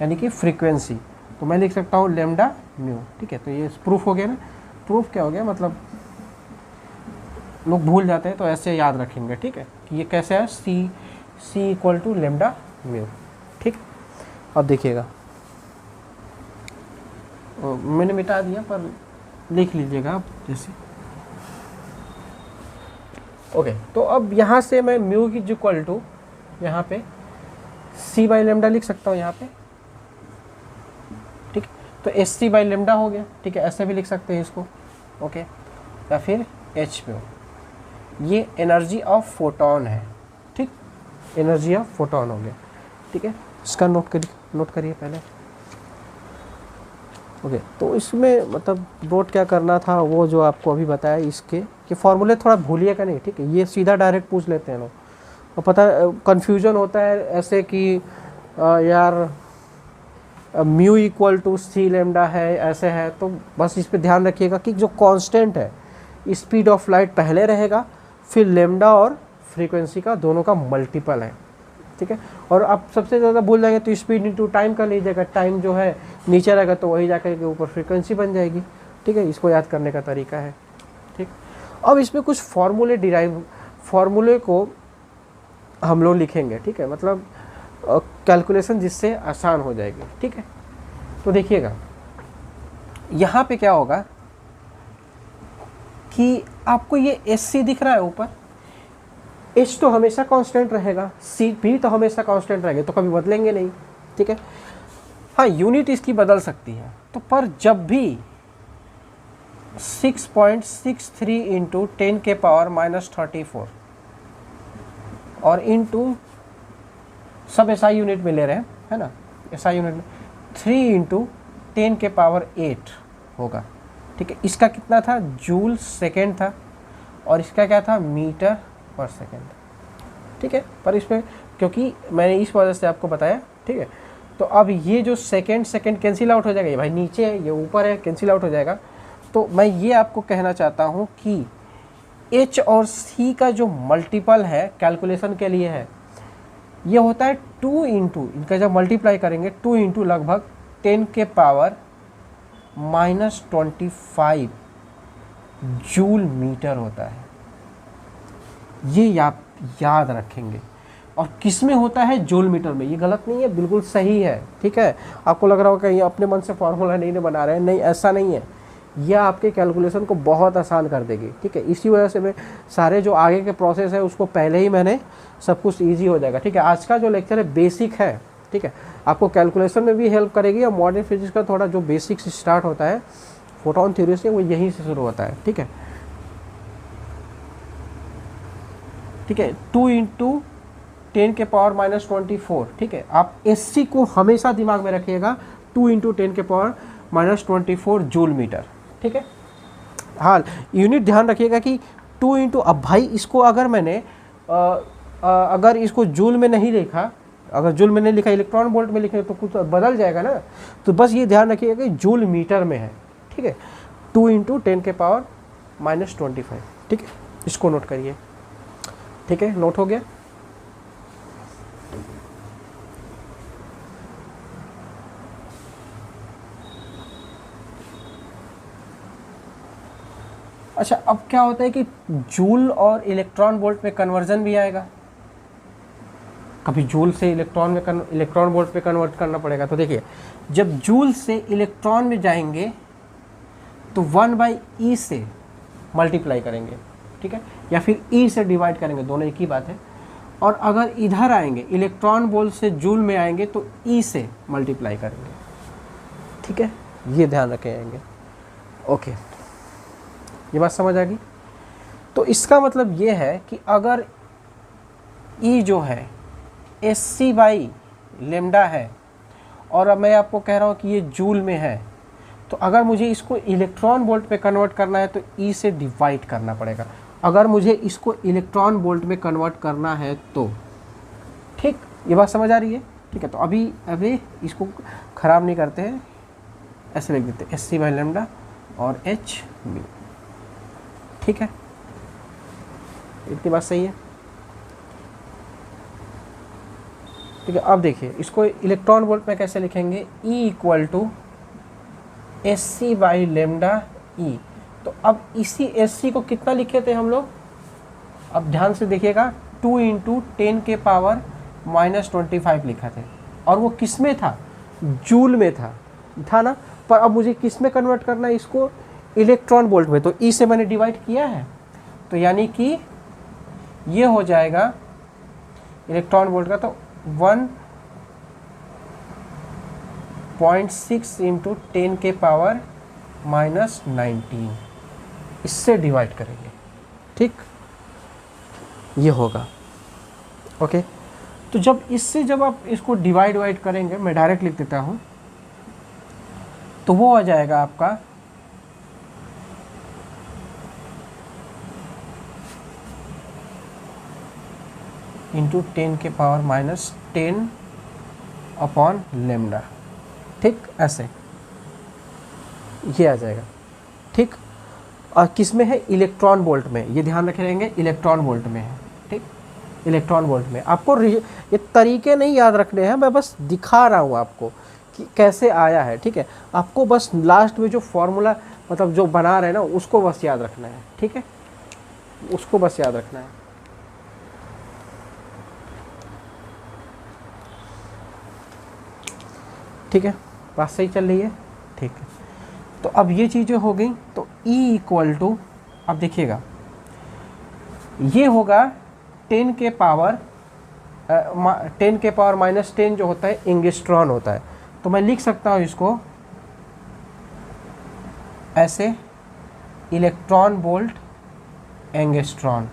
यानी कि फ्रीक्वेंसी, तो मैं लिख सकता हूँ लेमडा म्यू, ठीक है। तो ये प्रूफ हो गया ना। प्रूफ क्या हो गया, मतलब लोग भूल जाते हैं तो ऐसे याद रखेंगे, ठीक है, कि ये कैसे है, c equal to lambda mu, ठीक। अब देखिएगा, मैंने मिटा दिया पर लिख लीजिएगा आप, जैसे ओके, तो अब यहाँ से मैं म्यू की इक्वल टू यहाँ पे c बाई लेमडा लिख सकता हूँ यहाँ पे, ठीक है। तो एस सी बाई लेमडा हो गया, ठीक है, ऐसे भी लिख सकते हैं इसको, ओके। या फिर एच म्यू, ये एनर्जी ऑफ फोटोन है, ठीक, एनर्जी ऑफ फोटोन हो गया, ठीक है। इसका नोट करिए पहले, ओके। तो इसमें मतलब नोट क्या करना था वो जो आपको अभी बताया, इसके कि फॉर्मूले थोड़ा भूलिएगा नहीं, ठीक है। ये सीधा डायरेक्ट पूछ लेते हैं लोग, तो पता कन्फ्यूजन होता है ऐसे कि यार mu equal to C lambda है, ऐसे है। तो बस इस पे ध्यान रखिएगा कि जो कांस्टेंट है स्पीड ऑफ लाइट पहले रहेगा, फिर लेमडा और फ्रीक्वेंसी का दोनों का मल्टीपल है, ठीक है। और आप सबसे ज़्यादा भूल जाएंगे तो स्पीड इंटू टाइम कर लीजिएगा, टाइम जो है नीचे रहेगा तो वही जाकर के ऊपर फ्रीक्वेंसी बन जाएगी, ठीक है। इसको याद करने का तरीका है, ठीक। अब इसमें कुछ फार्मूले को हम लोग लिखेंगे, ठीक है, मतलब कैलकुलेशन जिससे आसान हो जाएगी, ठीक है। तो देखिएगा यहाँ पे क्या होगा कि आपको ये एस सी दिख रहा है ऊपर, एच तो हमेशा कांस्टेंट रहेगा, सी भी तो हमेशा कांस्टेंट रहेगा, तो कभी बदलेंगे नहीं, ठीक है। हाँ, यूनिट इसकी बदल सकती है, तो पर जब भी 6.63 इंटू 10 के पावर -34 और इंटू सब एसआई यूनिट में ले रहे हैं, है ना, एसआई यूनिट में 3 इंटू 10 के पावर 8 होगा, ठीक है। इसका कितना था, जूल सेकेंड था, और इसका क्या था, मीटर पर सेकेंड, ठीक है। पर इसमें क्योंकि मैंने इस वजह से आपको बताया, ठीक है। तो अब ये जो सेकेंड कैंसिल आउट हो जाएगा, ये भाई नीचे है ये ऊपर है, कैंसिल आउट हो जाएगा। तो मैं ये आपको कहना चाहता हूँ कि एच और सी का जो मल्टीपल है कैलकुलेशन के लिए है, ये होता है 2 इंटू, इनका जब मल्टीप्लाई करेंगे 2 इंटू लगभग 10 के पावर -25 जूल मीटर होता है। ये आप याद रखेंगे। और किस में होता है, जूल मीटर में। ये गलत नहीं है, बिल्कुल सही है, ठीक है। आपको लग रहा होगा कि ये अपने मन से फार्मूला नहीं बना रहे हैं, नहीं, ऐसा नहीं है। यह आपके कैलकुलेशन को बहुत आसान कर देगी, ठीक है। इसी वजह से मैं सारे जो आगे के प्रोसेस है उसको पहले ही मैंने सब कुछ ईजी हो जाएगा, ठीक है। आज का जो लेक्चर है बेसिक है, ठीक है, आपको कैलकुलेशन में भी हेल्प करेगी। और मॉडर्न फिजिक्स का थोड़ा जो बेसिक से स्टार्ट होता है फोटोन थ्योरी से, वो यहीं से शुरू होता है, ठीक है, ठीक है। 2 इंटू 10 के पावर -24, ठीक है। आप एससी को हमेशा दिमाग में रखिएगा, 2 इंटू 10 के पावर -24 जूल मीटर, ठीक है। हाँ, यूनिट ध्यान रखिएगा कि 2 इंटू, अब भाई इसको अगर मैंने अगर इसको जूल में नहीं लिखा, अगर जूल में नहीं लिखा, इलेक्ट्रॉन वोल्ट में लिखे तो कुछ बदल जाएगा ना। तो बस ये ध्यान रखिएगा कि जूल मीटर में है, ठीक है। 2 इंटू 10 के पावर -25, ठीक है। इसको नोट करिए, ठीक है, नोट हो गया। अच्छा, अब क्या होता है कि जूल और इलेक्ट्रॉन वोल्ट में कन्वर्जन भी आएगा, कभी जूल से इलेक्ट्रॉन वोल्ट पे कन्वर्ट करना पड़ेगा। तो देखिए, जब जूल से इलेक्ट्रॉन में जाएंगे तो 1/e से मल्टीप्लाई करेंगे, ठीक है, या फिर e से डिवाइड करेंगे, दोनों एक ही बात है। और अगर इधर आएंगे, इलेक्ट्रॉन वोल्ट से जूल में आएंगे तो e से मल्टीप्लाई करेंगे, ठीक है। ये ध्यान रखेंगे, ओके। ये बात समझ आ गई। तो इसका मतलब ये है कि अगर E जो है SC बाई लेमडा है, और अब मैं आपको कह रहा हूँ कि ये जूल में है, तो अगर मुझे इसको इलेक्ट्रॉन वोल्ट पे कन्वर्ट करना है तो E से डिवाइड करना पड़ेगा। अगर मुझे इसको इलेक्ट्रॉन वोल्ट में कन्वर्ट करना है तो, ठीक, ये बात समझ आ रही है, ठीक है। तो अभी इसको ख़राब नहीं करते हैं, ऐसे लिख देते हैं SC बाई लेमडा और H म्यू, ठीक है। इतनी बात सही है, ठीक है। अब देखिए, इसको इलेक्ट्रॉन वोल्ट में कैसे लिखेंगे, E equal to SC by lambda E। तो अब इसी SC को कितना लिखे थे हम लोग, अब ध्यान से देखिएगा, 2 इंटू 10 के पावर -25 लिखा थे, और वो किस में था, जूल में था ना। पर अब मुझे किस में कन्वर्ट करना है, इसको इलेक्ट्रॉन वोल्ट में, तो E से मैंने डिवाइड किया है, तो यानी कि ये हो जाएगा इलेक्ट्रॉन वोल्ट का, तो 1.6 इंटू 10 के पावर -19 इससे डिवाइड करेंगे, ठीक, ये होगा। ओके, तो जब इससे जब आप इसको डिवाइड करेंगे, मैं डायरेक्ट लिख देता हूँ, तो वो आ जाएगा आपका इंटू 10 के पावर -10 अपॉन लेमडा, ठीक, ऐसे ये आ जाएगा, ठीक। और किस में है? इलेक्ट्रॉन वोल्ट में, ये ध्यान रखे रहेंगे, इलेक्ट्रॉन वोल्ट में है, ठीक, इलेक्ट्रॉन वोल्ट में। आपको ये तरीके नहीं याद रखने हैं, मैं बस दिखा रहा हूँ आपको कि कैसे आया है, ठीक है। आपको बस लास्ट में जो फॉर्मूला मतलब जो बना रहे हैं ना, उसको बस याद रखना है, ठीक है, उसको बस याद रखना है। ठीक है, बात सही चल रही है, ठीक है। तो अब ये चीज़ें हो गई, तो E इक्वल टू, अब देखिएगा ये होगा 10 के पावर -10 जो होता है एंगस्ट्रॉन होता है, तो मैं लिख सकता हूँ इसको ऐसे, इलेक्ट्रॉन वोल्ट एंगस्ट्रॉन,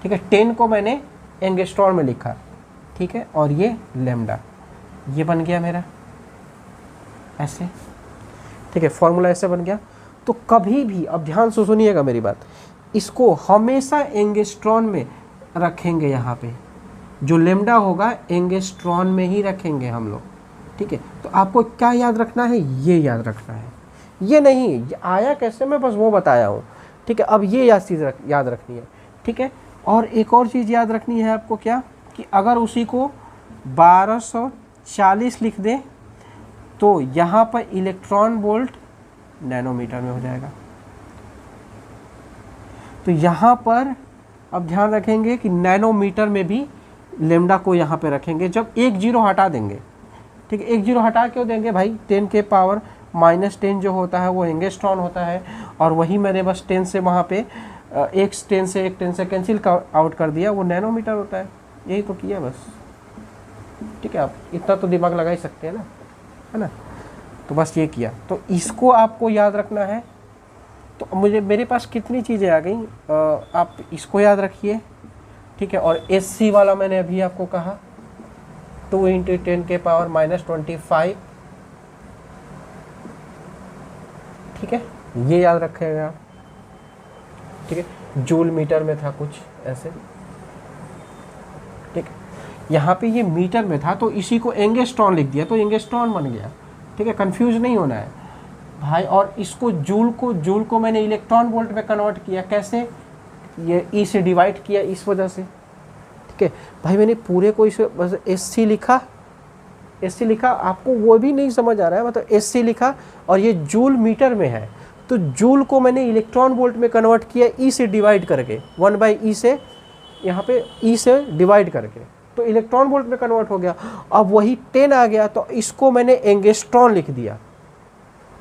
ठीक है। 10 को मैंने एंगस्ट्रॉन में लिखा, ठीक है, और ये लेमडा, ये बन गया मेरा ऐसे, ठीक है, फॉर्मूला ऐसे बन गया। तो कभी भी, अब ध्यान से सुनिएगा मेरी बात, इसको हमेशा एंगस्ट्रॉन में रखेंगे, यहाँ पे जो लेमडा होगा एंगस्ट्रॉन में ही रखेंगे हम लोग, ठीक है। तो आपको क्या याद रखना है? ये याद रखना है, ये नहीं, ये आया कैसे मैं बस वो बताया हूँ, ठीक है। अब ये चीज़ याद रखनी है, ठीक है। और एक और चीज़ याद रखनी है आपको, क्या कि अगर उसी को 1240 लिख दें तो यहाँ पर इलेक्ट्रॉन वोल्ट नैनोमीटर में हो जाएगा। तो यहाँ पर अब ध्यान रखेंगे कि नैनोमीटर में भी लेमडा को यहाँ पे रखेंगे, जब एक जीरो हटा देंगे, ठीक है। एक जीरो हटा क्यों देंगे भाई? 10 के पावर -10 जो होता है वो एंगस्ट्रॉन होता है, और वही मैंने बस 10 से वहाँ पे एक 10 से कैंसिल आउट कर दिया, वो नैनोमीटर होता है, यही तो किया बस, ठीक है। आप इतना तो दिमाग लगा ही सकते हैं ना, है ना। तो बस ये किया, तो इसको आपको याद रखना है। तो मेरे पास कितनी चीज़ें आ गई, आप इसको याद रखिए, ठीक है। और SC वाला मैंने अभी आपको कहा 2 × 10 के पावर -25, ठीक है, ये याद रखेगा, ठीक है। जूल मीटर में था कुछ ऐसे, ठीक है। यहाँ पे ये मीटर में था, तो इसी को एंगस्ट्रॉन लिख दिया, तो एंगस्ट्रॉन बन गया, ठीक है। कंफ्यूज नहीं होना है भाई। और इसको जूल को मैंने इलेक्ट्रॉन वोल्ट में कन्वर्ट किया, कैसे? ये E से डिवाइड किया, इस वजह से, ठीक है भाई। मैंने पूरे को इसे बस SC लिखा, आपको वो भी नहीं समझ आ रहा है, मतलब SC लिखा, और ये जूल मीटर में है, तो जूल को मैंने इलेक्ट्रॉन वोल्ट में कन्वर्ट किया E से डिवाइड करके, 1/E से, यहाँ पे E से डिवाइड करके, तो इलेक्ट्रॉन वोल्ट में कन्वर्ट हो गया। अब वही 10 आ गया, तो इसको मैंने एंगस्ट्रॉन लिख दिया,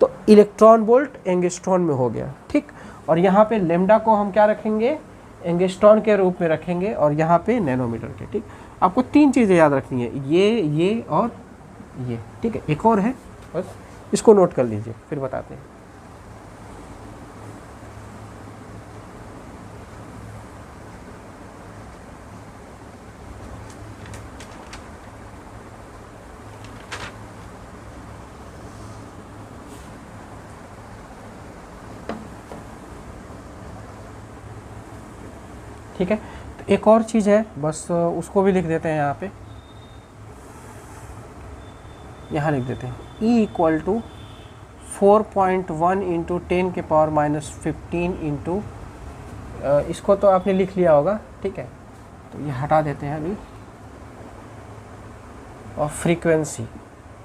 तो इलेक्ट्रॉन वोल्ट एंगस्ट्रॉन में हो गया, ठीक। और यहाँ पे लेमडा को हम क्या रखेंगे? एंगस्ट्रॉन के रूप में रखेंगे, और यहाँ पे नैनोमीटर के, ठीक। आपको 3 चीज़ें याद रखनी है, ये और ये, ठीक है। एक और है, बस इसको नोट कर लीजिए, फिर बताते हैं। ठीक है, तो एक और चीज़ है, बस उसको भी लिख देते हैं यहाँ पे, यहाँ लिख देते हैं E इक्वल टू 4.1 इंटू 10 के पावर -15 इंटू, इसको तो आपने लिख लिया होगा, ठीक है। तो ये हटा देते हैं अभी, और फ्रीक्वेंसी,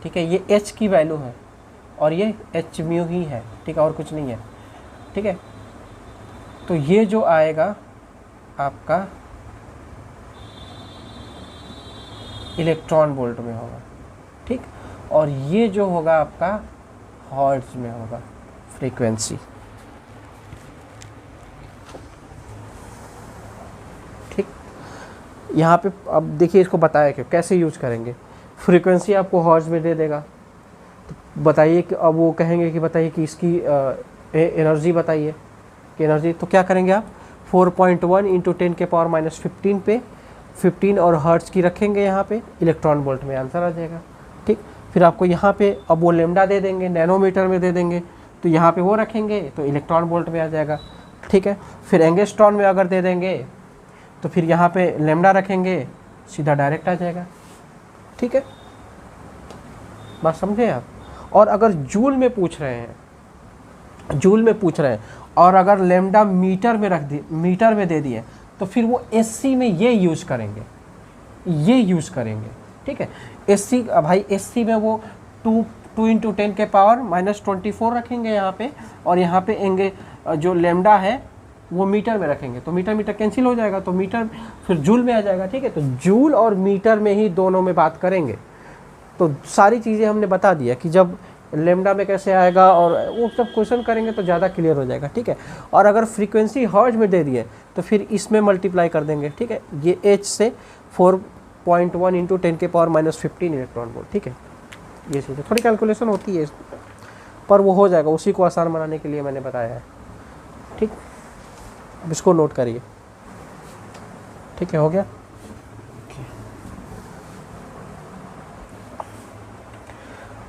ठीक है, ये H की वैल्यू है, और ये h म्यू ही है, ठीक है, और कुछ नहीं है, ठीक है। तो ये जो आएगा आपका इलेक्ट्रॉन वोल्ट में होगा, ठीक। और ये जो होगा आपका हर्ट्ज में होगा, फ्रीक्वेंसी, यहाँ पे अब देखिए इसको बताया कि कैसे यूज करेंगे। फ्रीक्वेंसी आपको हर्ट्ज में दे देगा, तो बताइए कि अब वो कहेंगे कि बताइए कि इसकी एनर्जी बताइए कि एनर्जी, तो क्या करेंगे आप 4.1 इंटू 10⁻⁻15 पे 15 और हर्ट्ज की रखेंगे यहाँ पे, इलेक्ट्रॉन वोल्ट में आंसर आ जाएगा। ठीक, फिर आपको यहाँ पे अब वो लेमडा दे देंगे, नैनोमीटर में दे देंगे, तो यहाँ पे वो रखेंगे तो इलेक्ट्रॉन वोल्ट में आ जाएगा। ठीक है, फिर एंगस्ट्रॉन में अगर दे देंगे तो फिर यहाँ पे लेमडा रखेंगे, सीधा डायरेक्ट आ जाएगा। ठीक है, बात समझे आप। और अगर जूल में पूछ रहे हैं, जूल में पूछ रहे हैं और अगर लेमडा मीटर में रख दी, मीटर में दे दिए, तो फिर वो एससी में ये यूज़ करेंगे, ये यूज़ करेंगे। ठीक है, एससी भाई एससी में वो 2 इंटू 10⁻⁻24 रखेंगे यहाँ पे, और यहाँ पे एंगे जो लेमडा है वो मीटर में रखेंगे, तो मीटर मीटर कैंसिल हो जाएगा, तो मीटर फिर जूल में आ जाएगा। ठीक है, तो जूल और मीटर में ही दोनों में बात करेंगे। तो सारी चीज़ें हमने बता दिया कि जब लेमडा में कैसे आएगा, और वो सब क्वेश्चन करेंगे तो ज़्यादा क्लियर हो जाएगा। ठीक है, और अगर फ्रीक्वेंसी हर्ट्ज में दे दिए तो फिर इसमें मल्टीप्लाई कर देंगे। ठीक है, ये एच से 4.1 इंटू 10⁻⁻15 इलेक्ट्रॉन वोल्ट। ठीक है, ये चीज़ें थोड़ी कैलकुलेशन होती है, पर वो हो जाएगा, उसी को आसान बनाने के लिए मैंने बताया है। ठीक, अब इसको नोट करिए। ठीक है, हो गया।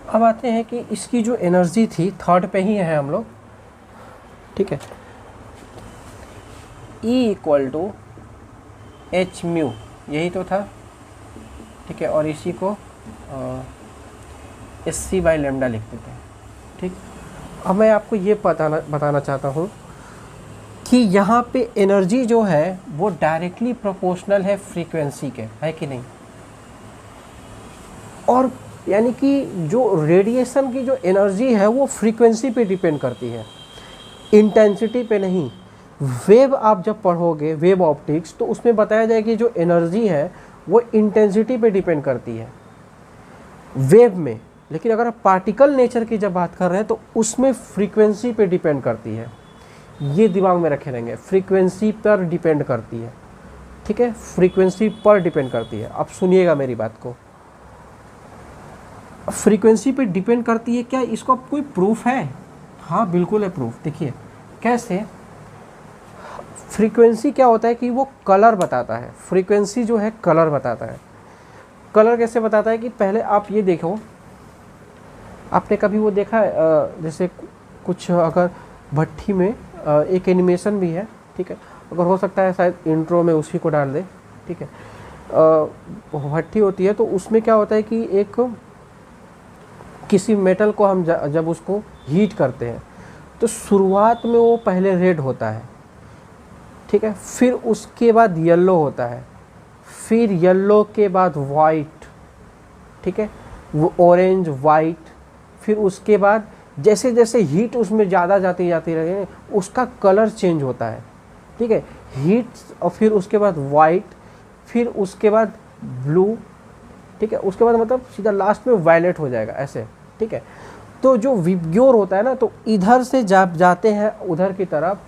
अब आते हैं कि इसकी जो एनर्जी थी, थर्ड पे ही है हम लोग। ठीक है, E = h/μ, यही तो था। ठीक है, और इसी को SC/λ लिख देते हैं। ठीक, अब मैं आपको ये बताना चाहता हूँ कि यहाँ पे एनर्जी जो है वो डायरेक्टली प्रोपोर्शनल है फ्रीक्वेंसी के, है कि नहीं। और यानी कि जो रेडिएशन की जो एनर्जी है वो फ्रीक्वेंसी पे डिपेंड करती है, इंटेंसिटी पे नहीं। वेव आप जब पढ़ोगे, वेव ऑप्टिक्स, तो उसमें बताया जाए कि जो एनर्जी है वो इंटेंसिटी पे डिपेंड करती है वेव में, लेकिन अगर आप पार्टिकल नेचर की जब बात कर रहे हैं तो उसमें फ्रीक्वेंसी पे डिपेंड करती है। ये दिमाग में रखे रहेंगे, फ्रीक्वेंसी पर डिपेंड करती है। ठीक है, फ्रीक्वेंसी पर डिपेंड करती है। अब सुनिएगा मेरी बात को, फ्रीक्वेंसी पे डिपेंड करती है क्या, इसको अब कोई प्रूफ है? हाँ बिल्कुल है प्रूफ। देखिए कैसे, फ्रीक्वेंसी क्या होता है कि वो कलर बताता है। फ्रीक्वेंसी जो है कलर बताता है। कलर कैसे बताता है कि पहले आप ये देखो, आपने कभी वो देखा है जैसे कुछ अगर भट्ठी में एक एनिमेशन भी है। ठीक है, अगर हो सकता है शायद इंट्रो में उसी को डाल दे। ठीक है, भट्ठी होती है तो उसमें क्या होता है कि एक किसी मेटल को हम जब उसको हीट करते हैं तो शुरुआत में वो पहले रेड होता है। ठीक है, फिर उसके बाद येलो होता है, फिर येलो के बाद वाइट। ठीक है, वो ऑरेंज वाइट, फिर उसके बाद जैसे जैसे हीट उसमें ज़्यादा जाती रहे उसका कलर चेंज होता है। ठीक है, हीट और फिर उसके बाद वाइट, फिर उसके बाद ब्लू। ठीक है, उसके बाद मतलब सीधा लास्ट में वायलेट हो जाएगा ऐसे। ठीक है, तो जो विब्ग्योर होता है ना, तो इधर से जाते हैं उधर की तरफ,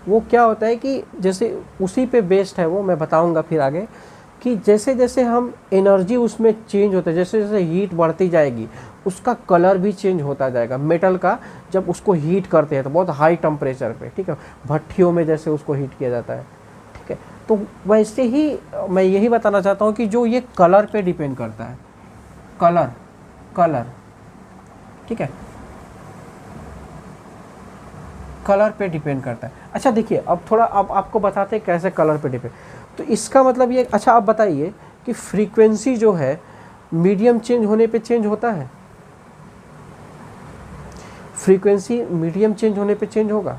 वो क्या होता है कि जैसे उसी पे बेस्ड है वो, मैं बताऊंगा फिर आगे, कि जैसे जैसे हम एनर्जी उसमें चेंज होता है, जैसे जैसे हीट बढ़ती जाएगी उसका कलर भी चेंज होता जाएगा मेटल का, जब उसको हीट करते हैं तो बहुत हाई टेम्परेचर पे। ठीक है, भट्टियों में जैसे उसको हीट किया जाता है। ठीक है, तो वैसे ही मैं यही बताना चाहता हूँ कि जो ये कलर पे डिपेंड करता है, कलर। ठीक है, कलर पे डिपेंड करता है। अच्छा देखिए, अब थोड़ा अब आपको बताते हैं कैसे कलर पे डिपेंड। तो इसका मतलब ये, अच्छा आप बताइए कि फ्रीक्वेंसी जो है मीडियम चेंज होने पे चेंज होता है? फ्रीक्वेंसी मीडियम चेंज होने पे चेंज होगा?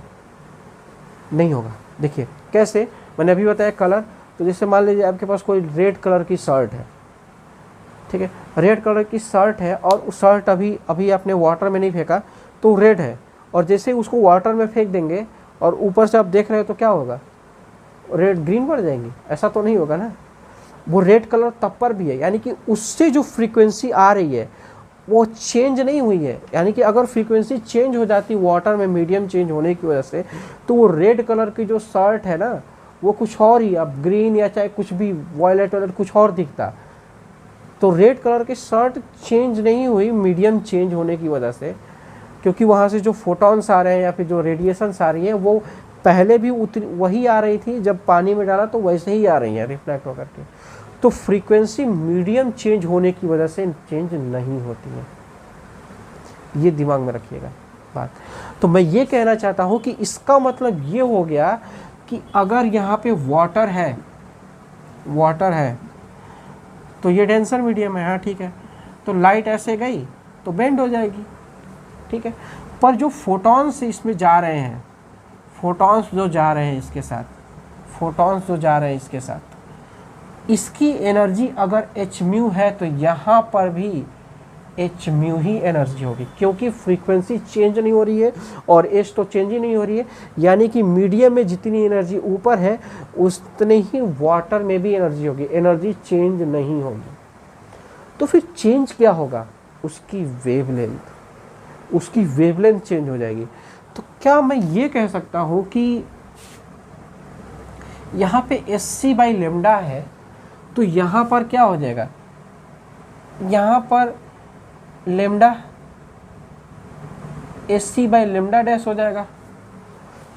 नहीं होगा। देखिए कैसे, मैंने अभी बताया कलर। तो जैसे मान लीजिए आपके पास कोई रेड कलर की शर्ट है। ठीक है, रेड कलर की शर्ट है और उस शर्ट अभी आपने वाटर में नहीं फेंका तो रेड है, और जैसे उसको वाटर में फेंक देंगे और ऊपर से आप देख रहे हो तो क्या होगा, रेड ग्रीन बढ़ जाएंगी? ऐसा तो नहीं होगा ना। वो रेड कलर तब पर भी है, यानी कि उससे जो फ्रीक्वेंसी आ रही है वो चेंज नहीं हुई है। यानी कि अगर फ्रीक्वेंसी चेंज हो जाती वाटर में मीडियम चेंज होने की वजह से, तो वो रेड कलर की जो शर्ट है ना वो कुछ और ही, अब ग्रीन या चाहे कुछ भी वॉयलेट वायलेट कुछ और दिखता। तो रेड कलर की शर्ट चेंज नहीं हुई मीडियम चेंज होने की वजह से, क्योंकि वहाँ से जो फोटॉन्स आ रहे हैं या फिर जो रेडिएशंस आ रही हैं वो पहले भी वही आ रही थी, जब पानी में डाला तो वैसे ही आ रही हैं रिफ्लेक्ट होकर के। तो फ्रीक्वेंसी मीडियम चेंज होने की वजह से चेंज नहीं होती है, ये दिमाग में रखिएगा बात। तो मैं ये कहना चाहता हूँ कि इसका मतलब ये हो गया कि अगर यहाँ पे वाटर है तो ये डेंसर मीडियम है, हाँ ठीक है, तो लाइट ऐसे गई तो बेंड हो जाएगी, ठीक है। पर जो फोटॉन्स इसमें जा रहे हैं, फोटॉन्स जो जा रहे हैं इसके साथ, इसकी एनर्जी अगर एच म्यू है तो यहाँ पर भी एच म्यू ही एनर्जी होगी, क्योंकि फ्रीक्वेंसी चेंज नहीं हो रही है और एच तो चेंज ही नहीं हो रही है। यानी कि मीडियम में जितनी एनर्जी ऊपर है उतने ही वाटर में भी एनर्जी होगी, एनर्जी चेंज नहीं होगी। तो फिर चेंज क्या होगा? उसकी वेवलेंथ चेंज हो जाएगी। तो क्या मैं ये कह सकता हूँ कि यहाँ पे Sc/λ है, तो यहाँ पर क्या हो जाएगा? यहाँ पर लैम्डा Sc/λ डैश हो जाएगा।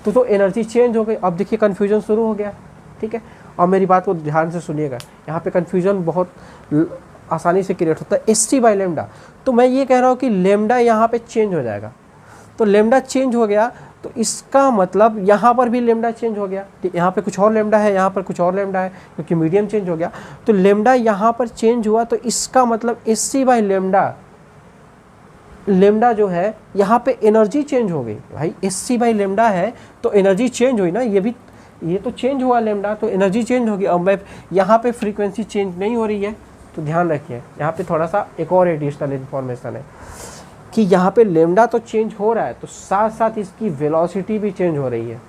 तो एनर्जी चेंज हो गई। अब देखिए कन्फ्यूजन शुरू हो गया, ठीक है। और मेरी बात को ध्यान से सुनिएगा, यहाँ पे कन्फ्यूजन बहुत आसानी से क्रिएट होता है। Sc/λ, तो मैं ये कह रहा हूँ कि लैम्डा यहाँ पे चेंज हो जाएगा। तो लैम्डा चेंज हो गया तो इसका मतलब यहाँ पर भी लैम्डा चेंज हो गया, यहाँ पे कुछ और लैम्डा है, यहाँ पर कुछ और लैम्डा है, क्योंकि मीडियम चेंज हो गया। तो लैम्डा यहाँ पर चेंज हुआ, तो इसका मतलब Sc/λ, लैम्डा जो है यहाँ पे एनर्जी चेंज हो गई। भाई Sc/λ है तो एनर्जी चेंज हुई ना, ये तो चेंज हुआ लैम्डा, तो एनर्जी चेंज होगी। अब मैं यहाँ पे फ्रीक्वेंसी चेंज नहीं हो रही है, तो ध्यान रखिए यहाँ पे थोड़ा सा एक और एडिशनल इन्फॉर्मेशन है कि यहाँ पे लैम्डा तो चेंज हो रहा है, तो साथ साथ इसकी वेलोसिटी भी चेंज हो रही है।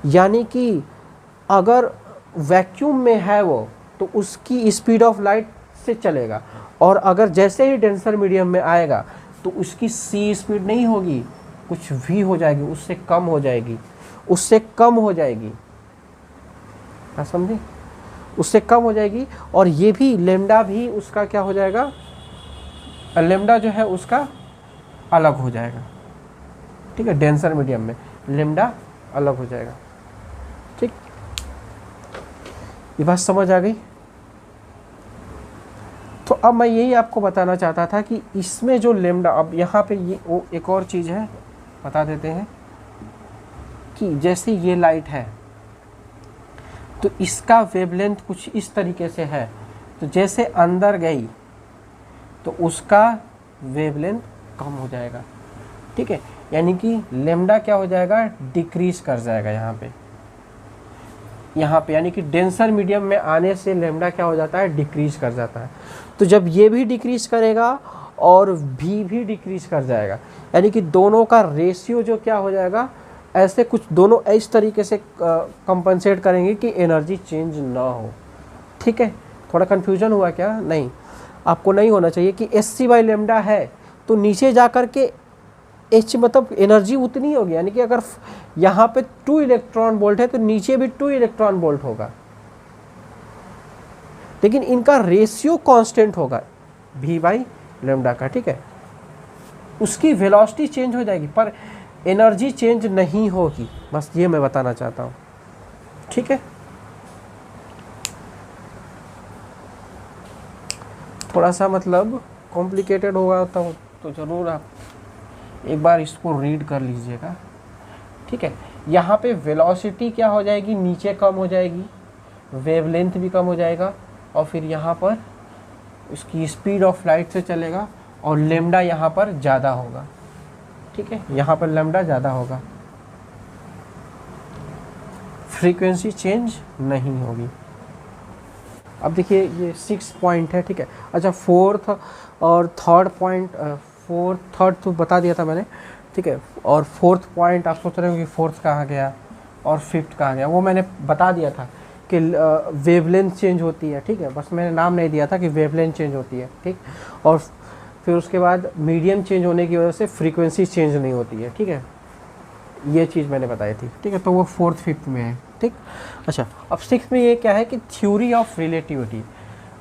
यानी कि अगर वैक्यूम में है वो, तो उसकी स्पीड ऑफ लाइट से चलेगा, और अगर जैसे ही डेंसर मीडियम में आएगा तो उसकी सी स्पीड नहीं होगी, कुछ भी हो जाएगी, उससे कम हो जाएगी। क्या समझे? उससे कम हो जाएगी। और ये भी लैम्डा भी उसका क्या हो जाएगा? लैम्डा जो है उसका अलग हो जाएगा, ठीक है। डेंसर मीडियम में लैम्डा अलग हो जाएगा, ठीक। ये बात समझ आ गई? तो अब मैं यही आपको बताना चाहता था कि इसमें जो लैम्डा, अब यहाँ पे ये वो एक और चीज़ है, बता देते हैं कि जैसे ये लाइट है तो इसका वेवलेंथ कुछ इस तरीके से है, तो जैसे अंदर गई तो उसका वेवलेंथ कम हो जाएगा, ठीक है। यानी कि लैम्डा क्या हो जाएगा? डिक्रीज कर जाएगा यहाँ पे, यानी कि डेंसर मीडियम में आने से लैम्डा क्या हो जाता है? डिक्रीज कर जाता है। तो जब ये भी डिक्रीज करेगा और भी डिक्रीज कर जाएगा, यानी कि दोनों का रेशियो जो क्या हो जाएगा? ऐसे कुछ दोनों इस तरीके से कंपनसेट करेंगे कि एनर्जी चेंज ना हो, ठीक है। थोड़ा कन्फ्यूजन हुआ क्या? नहीं, आपको नहीं होना चाहिए कि Sc/λ है तो नीचे जा कर के H मतलब एनर्जी उतनी होगी। यानी कि अगर यहाँ पे 2 इलेक्ट्रॉन वोल्ट है तो नीचे भी 2 इलेक्ट्रॉन वोल्ट होगा, लेकिन इनका रेशियो कांस्टेंट होगा V/λ का, ठीक है। उसकी वेलोसिटी चेंज हो जाएगी पर एनर्जी चेंज नहीं होगी, बस ये मैं बताना चाहता हूँ, ठीक है। थोड़ा सा मतलब कॉम्प्लिकेटेड होगा तो ज़रूर आप एक बार इसको रीड कर लीजिएगा, ठीक है। यहाँ पे वेलोसिटी क्या हो जाएगी? नीचे कम हो जाएगी, वेवलेंथ भी कम हो जाएगा, और फिर यहाँ पर उसकी स्पीड ऑफ लाइट से चलेगा, और लैम्डा यहाँ पर ज़्यादा होगा, ठीक है। यहाँ पर लैम्डा ज़्यादा होगा, फ्रीक्वेंसी चेंज नहीं होगी। अब देखिए ये 6 पॉइंट है, ठीक है। अच्छा, फोर्थ और थर्ड पॉइंट, थर्ड तो बता दिया था मैंने, ठीक है। और फोर्थ पॉइंट आप सोच रहे हो कि फोर्थ कहाँ गया और फिफ्थ कहाँ गया, वो मैंने बता दिया था कि वेवलेंथ चेंज होती है, ठीक है। बस मैंने नाम नहीं दिया था कि वेवलेंथ चेंज होती है, ठीक। और फिर उसके बाद मीडियम चेंज होने की वजह से फ्रीक्वेंसी चेंज नहीं होती है, ठीक है। ये चीज़ मैंने बताई थी, ठीक है। तो वो 4th 5th में है, ठीक। अच्छा, अब 6th में ये क्या है कि थ्योरी ऑफ रिलेटिविटी।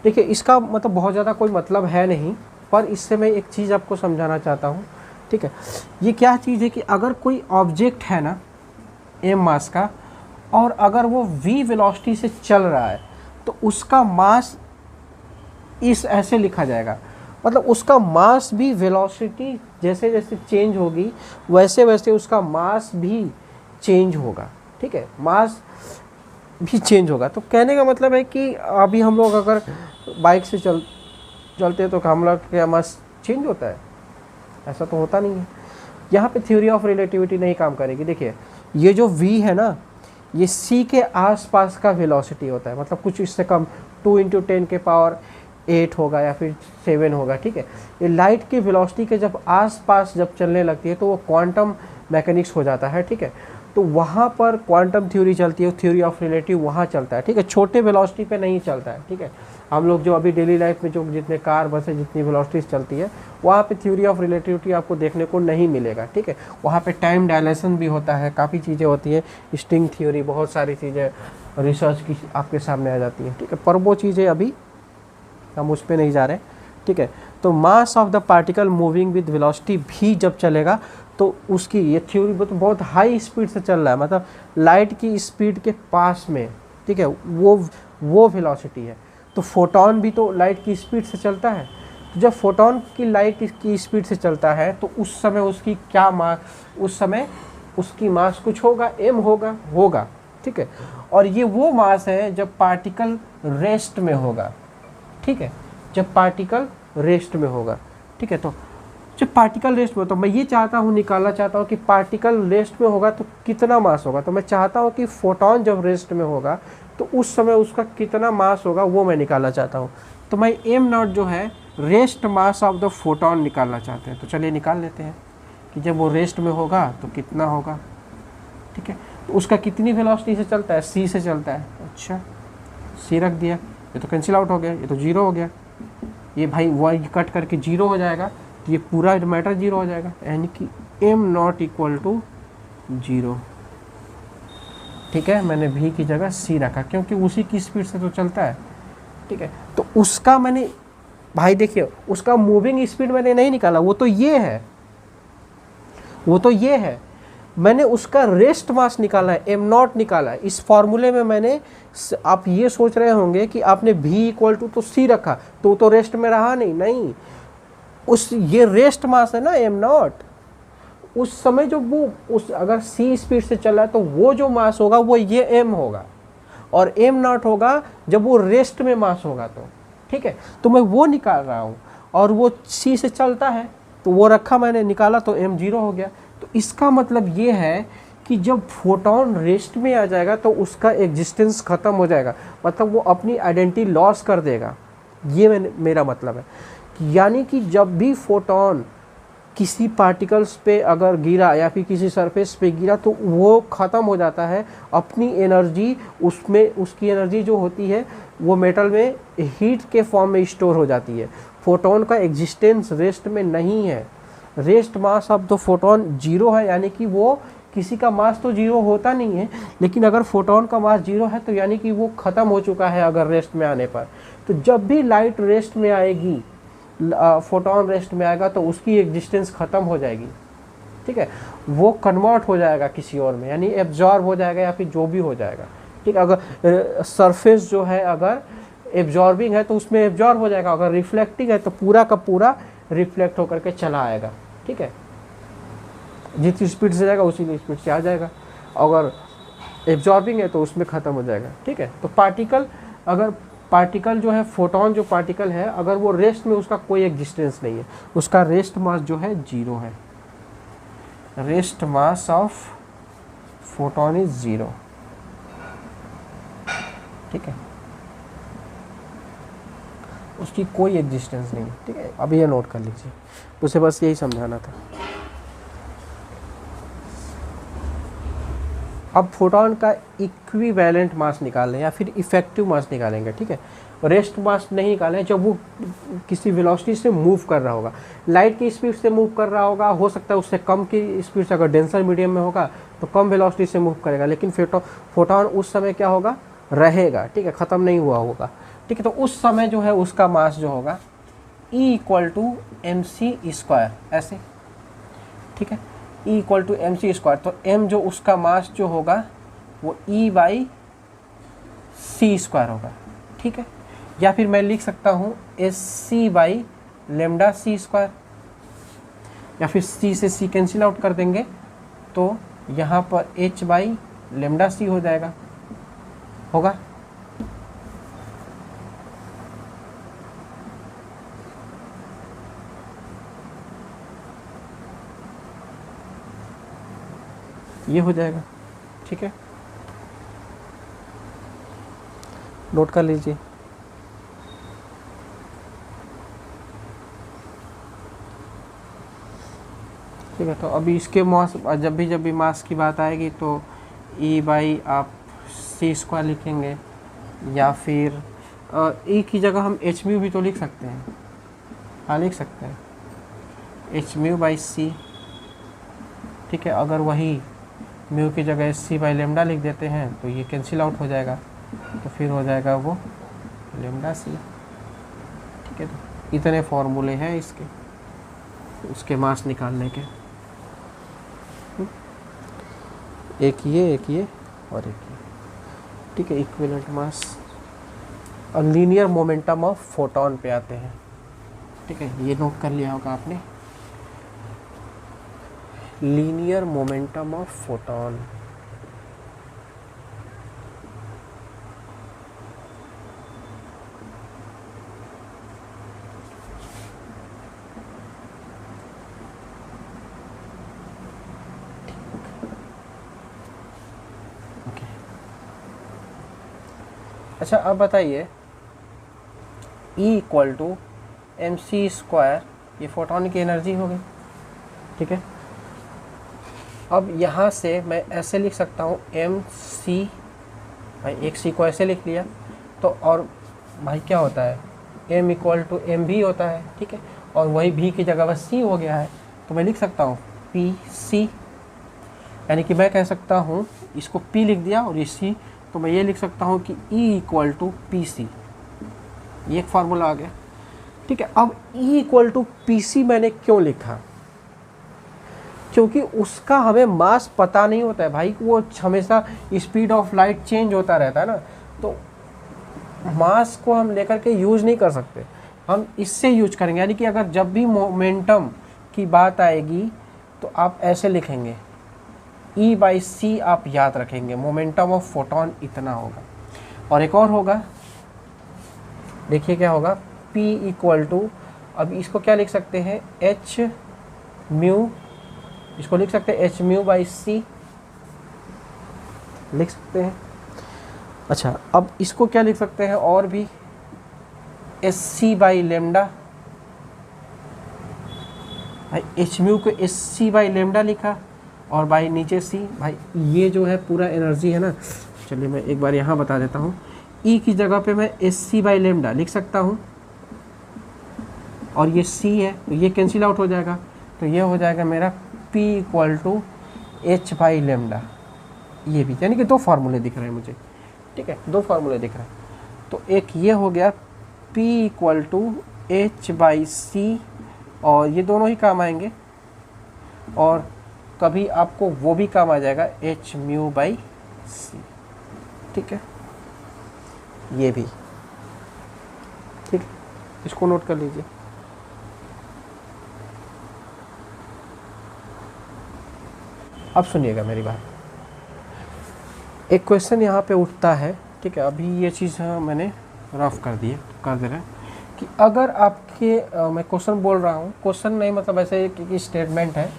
देखिए इसका मतलब बहुत ज़्यादा कोई मतलब है नहीं, पर इससे मैं एक चीज़ आपको समझाना चाहता हूँ, ठीक है। ये क्या चीज़ है कि अगर कोई ऑब्जेक्ट है ना m मास का, और अगर वो v वेलोसिटी से चल रहा है, तो उसका मास इस ऐसे लिखा जाएगा, मतलब उसका मास भी वेलोसिटी जैसे जैसे चेंज होगी वैसे वैसे उसका मास भी चेंज होगा, ठीक है। मास भी चेंज होगा। तो कहने का मतलब है कि अभी हम लोग अगर बाइक से चलते हैं तो हम लोग का मास चेंज होता है? ऐसा तो होता नहीं है। यहाँ पे थ्योरी ऑफ रिलेटिविटी नहीं काम करेगी। देखिए ये जो v है ना, ये c के आसपास का वेलोसिटी होता है, मतलब कुछ इससे कम 2 × 10⁸ होगा या फिर 7 होगा, ठीक है। ये लाइट की वेलोसिटी के जब आसपास जब चलने लगती है तो वो क्वांटम मैकेनिक्स हो जाता है, ठीक है। तो वहाँ पर क्वांटम थ्योरी चलती है, थ्योरी ऑफ रिलेटिव वहाँ चलता है, ठीक है। छोटे वेलोसिटी पे नहीं चलता है, ठीक है। हम लोग जो अभी डेली लाइफ में जो जितने कार बसें जितनी वेलोसिटीज चलती है वहाँ पे थ्योरी ऑफ रिलेटिविटी आपको देखने को नहीं मिलेगा, ठीक है। वहाँ पे टाइम डायलेशन भी होता है, काफ़ी चीज़ें होती है, स्ट्रिंग थ्योरी, बहुत सारी चीज़ें रिसर्च की आपके सामने आ जाती हैं, ठीक है। पर वो चीज़ें अभी हम उस पर नहीं जा रहे, ठीक है। तो mass of the particle moving with velocity भी जब चलेगा तो उसकी ये थ्योरी बहुत हाई स्पीड से चल रहा है, मतलब लाइट की स्पीड के पास में, ठीक है, वो वेलोसिटी है। तो फोटोन भी तो लाइट की स्पीड से चलता है। तो जब फोटोन की लाइट की स्पीड से चलता है तो उस समय उसकी क्या मास, उस समय उसकी मास कुछ होगा, m होगा, ठीक है। और ये वो मास है जब पार्टिकल रेस्ट में होगा, ठीक है, जब पार्टिकल रेस्ट में होगा, ठीक है। तो जब पार्टिकल रेस्ट में, तो मैं ये चाहता हूँ, निकालना चाहता हूँ कि पार्टिकल रेस्ट में होगा तो कितना मास होगा। तो मैं चाहता हूँ कि फोटोन जब रेस्ट में होगा तो उस समय उसका कितना मास होगा वो मैं निकालना चाहता हूँ। तो मैं m0 जो है rest mass of the photon निकालना चाहते हैं। तो चलिए निकाल लेते हैं कि जब वो रेस्ट में होगा तो कितना होगा, ठीक है। तो उसका कितनी वेलोसिटी से चलता है, c से चलता है। अच्छा, c रख दिया, ये तो कैंसिल आउट हो गया, ये तो 0 हो गया, ये भाई y कट करके 0 हो जाएगा, तो ये पूरा मैटर 0 हो जाएगा, यानी कि m0 = 0, ठीक है। मैंने v की जगह c रखा क्योंकि उसी की स्पीड से तो चलता है, ठीक है। तो उसका मैंने, भाई देखिए उसका मूविंग स्पीड मैंने नहीं निकाला, वो तो ये है, वो तो ये है, मैंने उसका रेस्ट मास निकाला है, m0 निकाला है। इस फॉर्मूले में मैंने, आप ये सोच रहे होंगे कि आपने v = तो c रखा तो रेस्ट में रहा नहीं, उस ये रेस्ट मास है ना m0, उस समय जो वो उस अगर c स्पीड से चल रहा है तो वो जो मास होगा वो ये m होगा, और m0 होगा जब वो रेस्ट में मास होगा, तो ठीक है। तो मैं वो निकाल रहा हूँ और वो c से चलता है तो वो रखा, मैंने निकाला तो m0 हो गया। तो इसका मतलब ये है कि जब फोटोन रेस्ट में आ जाएगा तो उसका एग्जिस्टेंस ख़त्म हो जाएगा, मतलब वो अपनी आइडेंटिटी लॉस कर देगा। ये मेरा मतलब है, यानी कि जब भी फोटोन किसी पार्टिकल्स पे अगर गिरा या फिर किसी सरफेस पे गिरा तो वो ख़त्म हो जाता है, अपनी एनर्जी उसमें, उसकी एनर्जी जो होती है वो मेटल में हीट के फॉर्म में स्टोर हो जाती है। फोटोन का एग्जिस्टेंस रेस्ट में नहीं है, rest mass of the photon 0 है, यानी कि वो किसी का मास तो 0 होता नहीं है, लेकिन अगर फोटोन का मास 0 है तो यानी कि वो ख़त्म हो चुका है अगर रेस्ट में आने पर। तो जब भी लाइट रेस्ट में आएगी, फोटोन रेस्ट में आएगा तो उसकी एग्जिस्टेंस ख़त्म हो जाएगी, ठीक है। वो कन्वर्ट हो जाएगा किसी और में, यानी एब्जॉर्ब हो जाएगा या फिर जो भी हो जाएगा, ठीक है। अगर सरफेस जो है अगर एब्जॉर्बिंग है तो उसमें एब्जॉर्ब हो जाएगा, अगर रिफ्लेक्टिंग है तो पूरा का पूरा रिफ्लेक्ट होकर के चला आएगा, ठीक है। जितनी स्पीड से जाएगा उसी स्पीड से आ जाएगा, अगर एब्जॉर्बिंग है तो उसमें ख़त्म हो जाएगा, ठीक है। तो पार्टिकल, अगर पार्टिकल जो है, फोटोन जो पार्टिकल है, अगर वो रेस्ट में, उसका कोई एग्जिस्टेंस नहीं है, उसका रेस्ट मास जो है 0 है, rest mass of photon is 0, ठीक है, उसकी कोई एग्जिस्टेंस नहीं है, ठीक है। अभी ये नोट कर लीजिए, उसे बस यही समझाना था। अब फोटोन का इक्विवेलेंट मास निकालें या फिर इफेक्टिव मास निकालेंगे, ठीक है। रेस्ट मास नहीं निकालें जब वो किसी वेलोसिटी से मूव कर रहा होगा। लाइट की स्पीड से मूव कर रहा होगा, हो सकता है उससे कम की स्पीड से, अगर डेंसर मीडियम में होगा तो कम वेलोसिटी से मूव करेगा, लेकिन फोटोन उस समय क्या होगा, रहेगा, ठीक है, ख़त्म नहीं हुआ होगा, ठीक है। तो उस समय जो है उसका मास जो होगा E = mc², ऐसे, ठीक है, E = mc²। तो m जो उसका मास जो होगा वो E/c² होगा, ठीक है। या फिर मैं लिख सकता हूँ sc/λc², या फिर c से c कैंसिल आउट कर देंगे तो यहाँ पर h/λc हो जाएगा, होगा। ये हो जाएगा, ठीक है, नोट कर लीजिए। ठीक है, तो अभी इसके मास, जब भी मास की बात आएगी तो E/ आप c² लिखेंगे, या फिर E की जगह हम hμ भी तो लिख सकते हैं, हाँ लिख सकते हैं, hμ/c, ठीक है। अगर वही म्यू की जगह c/λ लिख देते हैं तो ये कैंसिल आउट हो जाएगा, तो फिर हो जाएगा वो λc, ठीक है। तो इतने फॉर्मूले हैं इसके, उसके मास निकालने के, एक ये और एक ये, ठीक है। इक्विवेलेंट मास और लीनियर मोमेंटम ऑफ फोटोन पे आते हैं, ठीक है, ये नोट कर लिया होगा आपने, लीनियर मोमेंटम ऑफ फोटोन। अच्छा, अब बताइए E = mc², ये फोटोन की एनर्जी हो गई, ठीक है। अब यहाँ से मैं ऐसे लिख सकता हूँ mc, भाई एक c को ऐसे लिख लिया, तो और भाई क्या होता है, m = mv होता है, ठीक है, और वही v की जगह बस c हो गया है, तो मैं लिख सकता हूँ pc, यानी कि मैं कह सकता हूँ, इसको p लिख दिया और ये c, तो मैं ये लिख सकता हूँ कि E = pc, ये एक फार्मूला आ गया, ठीक है। अब E = pc मैंने क्यों लिखा, क्योंकि उसका हमें मास पता नहीं होता है भाई, वो हमेशा स्पीड ऑफ लाइट चेंज होता रहता है ना, तो मास को हम लेकर के यूज़ नहीं कर सकते, हम इससे यूज करेंगे। यानी कि अगर जब भी मोमेंटम की बात आएगी तो आप ऐसे लिखेंगे, E/c आप याद रखेंगे, मोमेंटम ऑफ फोटोन इतना होगा। और एक और होगा, देखिए क्या होगा, P = अब इसको क्या लिख सकते हैं, hμ, इसको लिख सकते हैं hμ/c, लिख सकते हैं। अच्छा, अब इसको क्या लिख सकते हैं और भी, sc/λ, भाई hμ को sc/λ लिखा, और भाई नीचे c, भाई ये जो है पूरा एनर्जी है ना। चलिए मैं एक बार यहाँ बता देता हूँ, E की जगह पे मैं sc/λ लिख सकता हूँ, और ये c है तो ये कैंसिल आउट हो जाएगा, तो ये हो जाएगा मेरा P = h/λ, ये भी, यानी कि दो फार्मूले दिख रहे हैं मुझे, ठीक है, दो फार्मूले दिख रहे हैं। तो एक ये हो गया P = h/c, और ये दोनों ही काम आएंगे, और कभी आपको वो भी काम आ जाएगा hμ/c, ठीक है, ये भी, ठीक, इसको नोट कर लीजिए। अब सुनिएगा मेरी बात, एक क्वेश्चन यहाँ पे उठता है, ठीक है, अभी ये चीज़ मैंने रफ कर दे रहा है कि अगर आपके मैं क्वेश्चन बोल रहा हूँ, क्वेश्चन नहीं मतलब ऐसे एक स्टेटमेंट है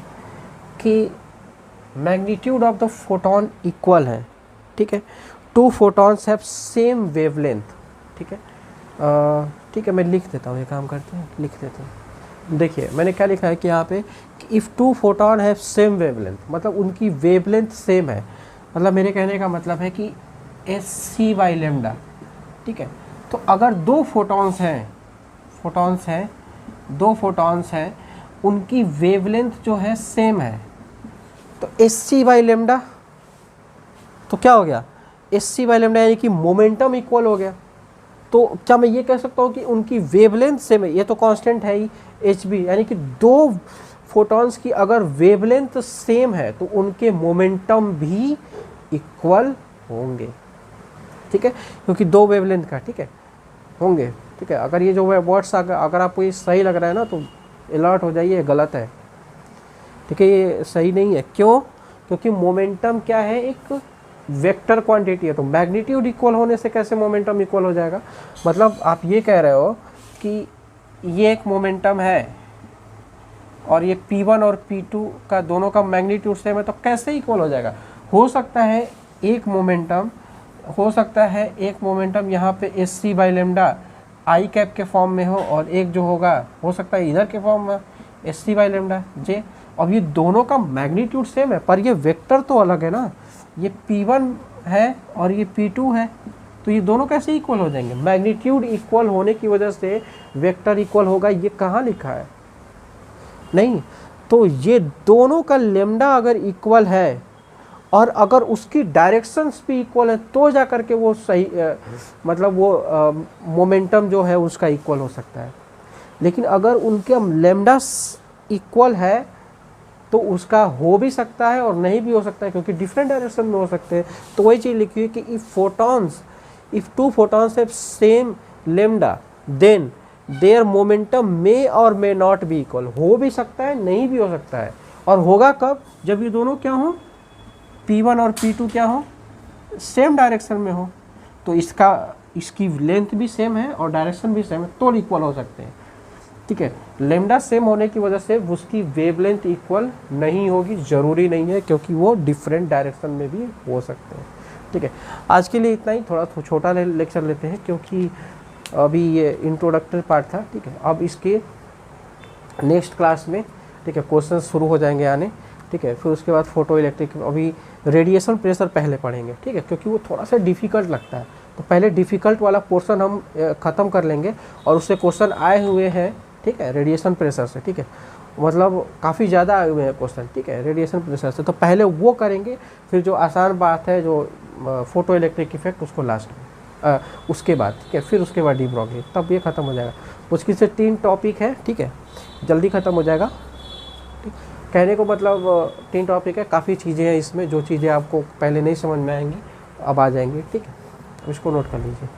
कि magnitude of the photon equal है, ठीक है, 2 फोटॉन्स हैव सेम वेवलेंथ, ठीक है, ठीक है, मैं लिख देता हूँ, ये काम करते हैं, लिख देते हैं। देखिए मैंने क्या लिखा है कि यहाँ पे कि if 2 photon have same wavelength, मतलब उनकी वेवलेंथ सेम है, मतलब मेरे कहने का मतलब है कि sc/λ, ठीक है, तो अगर दो फोटॉन्स हैं, दो फोटॉन्स हैं, उनकी वेवलेंथ जो है सेम है, तो hc बाई लेमडा, तो क्या हो गया, hc बाई लेमडा यानी कि मोमेंटम इक्वल हो गया। तो क्या मैं ये कह सकता हूँ कि उनकी वेवलेंथ सेम है, ये तो कांस्टेंट है ही hb, यानी कि दो फोटॉन्स की अगर वेवलेंथ सेम है तो उनके मोमेंटम भी इक्वल होंगे, ठीक है, क्योंकि दो वेवलेंथ का, ठीक है, होंगे, ठीक है। अगर ये जो वर्ड्स अगर आपको ये सही लग रहा है ना तो अलर्ट हो जाइए, गलत है, ठीक है, ये सही नहीं है। क्यों? क्योंकि मोमेंटम क्या है, एक वेक्टर क्वांटिटी है, तो मैग्नीट्यूड इक्वल होने से कैसे मोमेंटम इक्वल हो जाएगा। मतलब आप ये कह रहे हो कि ये एक मोमेंटम है और ये P1 और P2 का दोनों का मैग्नीट्यूड सेम है, तो कैसे इक्वल हो जाएगा। हो सकता है एक मोमेंटम यहाँ पे hc by lambda I cap के फॉर्म में हो, और एक जो होगा हो सकता है इधर के फॉर्म में hc बाई लेमडा जे। अब ये दोनों का मैग्नीट्यूड सेम है पर ये वेक्टर तो अलग है ना, ये P1 है और ये P2 है, तो ये दोनों कैसे इक्वल हो जाएंगे। मैग्नीट्यूड इक्वल होने की वजह से वेक्टर इक्वल होगा, ये कहाँ लिखा है, नहीं। तो ये दोनों का लेमडा अगर इक्वल है और अगर उसकी डायरेक्शंस भी इक्वल है तो जा करके वो सही मतलब वो मोमेंटम जो है उसका इक्वल हो सकता है। लेकिन अगर उनके लेमडा इक्वल है तो उसका हो भी सकता है और नहीं भी हो सकता है, क्योंकि डिफरेंट डायरेक्शन में हो सकते हैं। तो वही चीज़ लिखी हुई कि if two photons have same lambda then their momentum may or may not be equal. हो भी सकता है, नहीं भी हो सकता है, और होगा कब, जब ये दोनों क्या हो, P1 और P2 क्या हो, सेम डायरेक्शन में हो, तो इसकी लेंथ भी सेम है और डायरेक्शन भी सेम है, तो इक्वल हो सकते हैं, ठीक है। लेमडा सेम होने की वजह से उसकी वेवलेंथ इक्वल नहीं होगी, ज़रूरी नहीं है, क्योंकि वो डिफरेंट डायरेक्शन में भी हो सकते हैं, ठीक है। आज के लिए इतना ही, थोड़ा छोटा लेक्चर लेते हैं क्योंकि अभी ये इंट्रोडक्टरी पार्ट था, ठीक है। अब इसके नेक्स्ट क्लास में, ठीक है, क्वेश्चन शुरू हो जाएंगे आने, ठीक है। फिर उसके बाद फोटो इलेक्ट्रिक, अभी रेडिएशन प्रेशर पहले पढ़ेंगे, ठीक है, क्योंकि वो थोड़ा सा डिफ़िकल्ट लगता है, तो पहले डिफ़िकल्ट वाला पोर्शन हम ख़त्म कर लेंगे और उससे क्वेश्चन आए हुए हैं, ठीक है, रेडिएशन प्रेशर से, ठीक है, मतलब काफ़ी ज़्यादा आए हुए हैं क्वेश्चन, ठीक है, रेडिएशन प्रेशर से। तो पहले वो करेंगे, फिर जो आसान बात है जो फोटो इलेक्ट्रिक इफेक्ट, उसको लास्ट में उसके बाद, ठीक है, फिर उसके बाद डी ब्रॉगली, तब ये ख़त्म हो जाएगा। मुश्किल से 3 टॉपिक है, ठीक है, जल्दी ख़त्म हो जाएगा, ठीक। कहने को मतलब 3 टॉपिक है, काफ़ी चीज़ें हैं इसमें, जो चीज़ें आपको पहले नहीं समझ में आएंगी अब आ जाएंगी, ठीक है, इसको नोट कर लीजिए।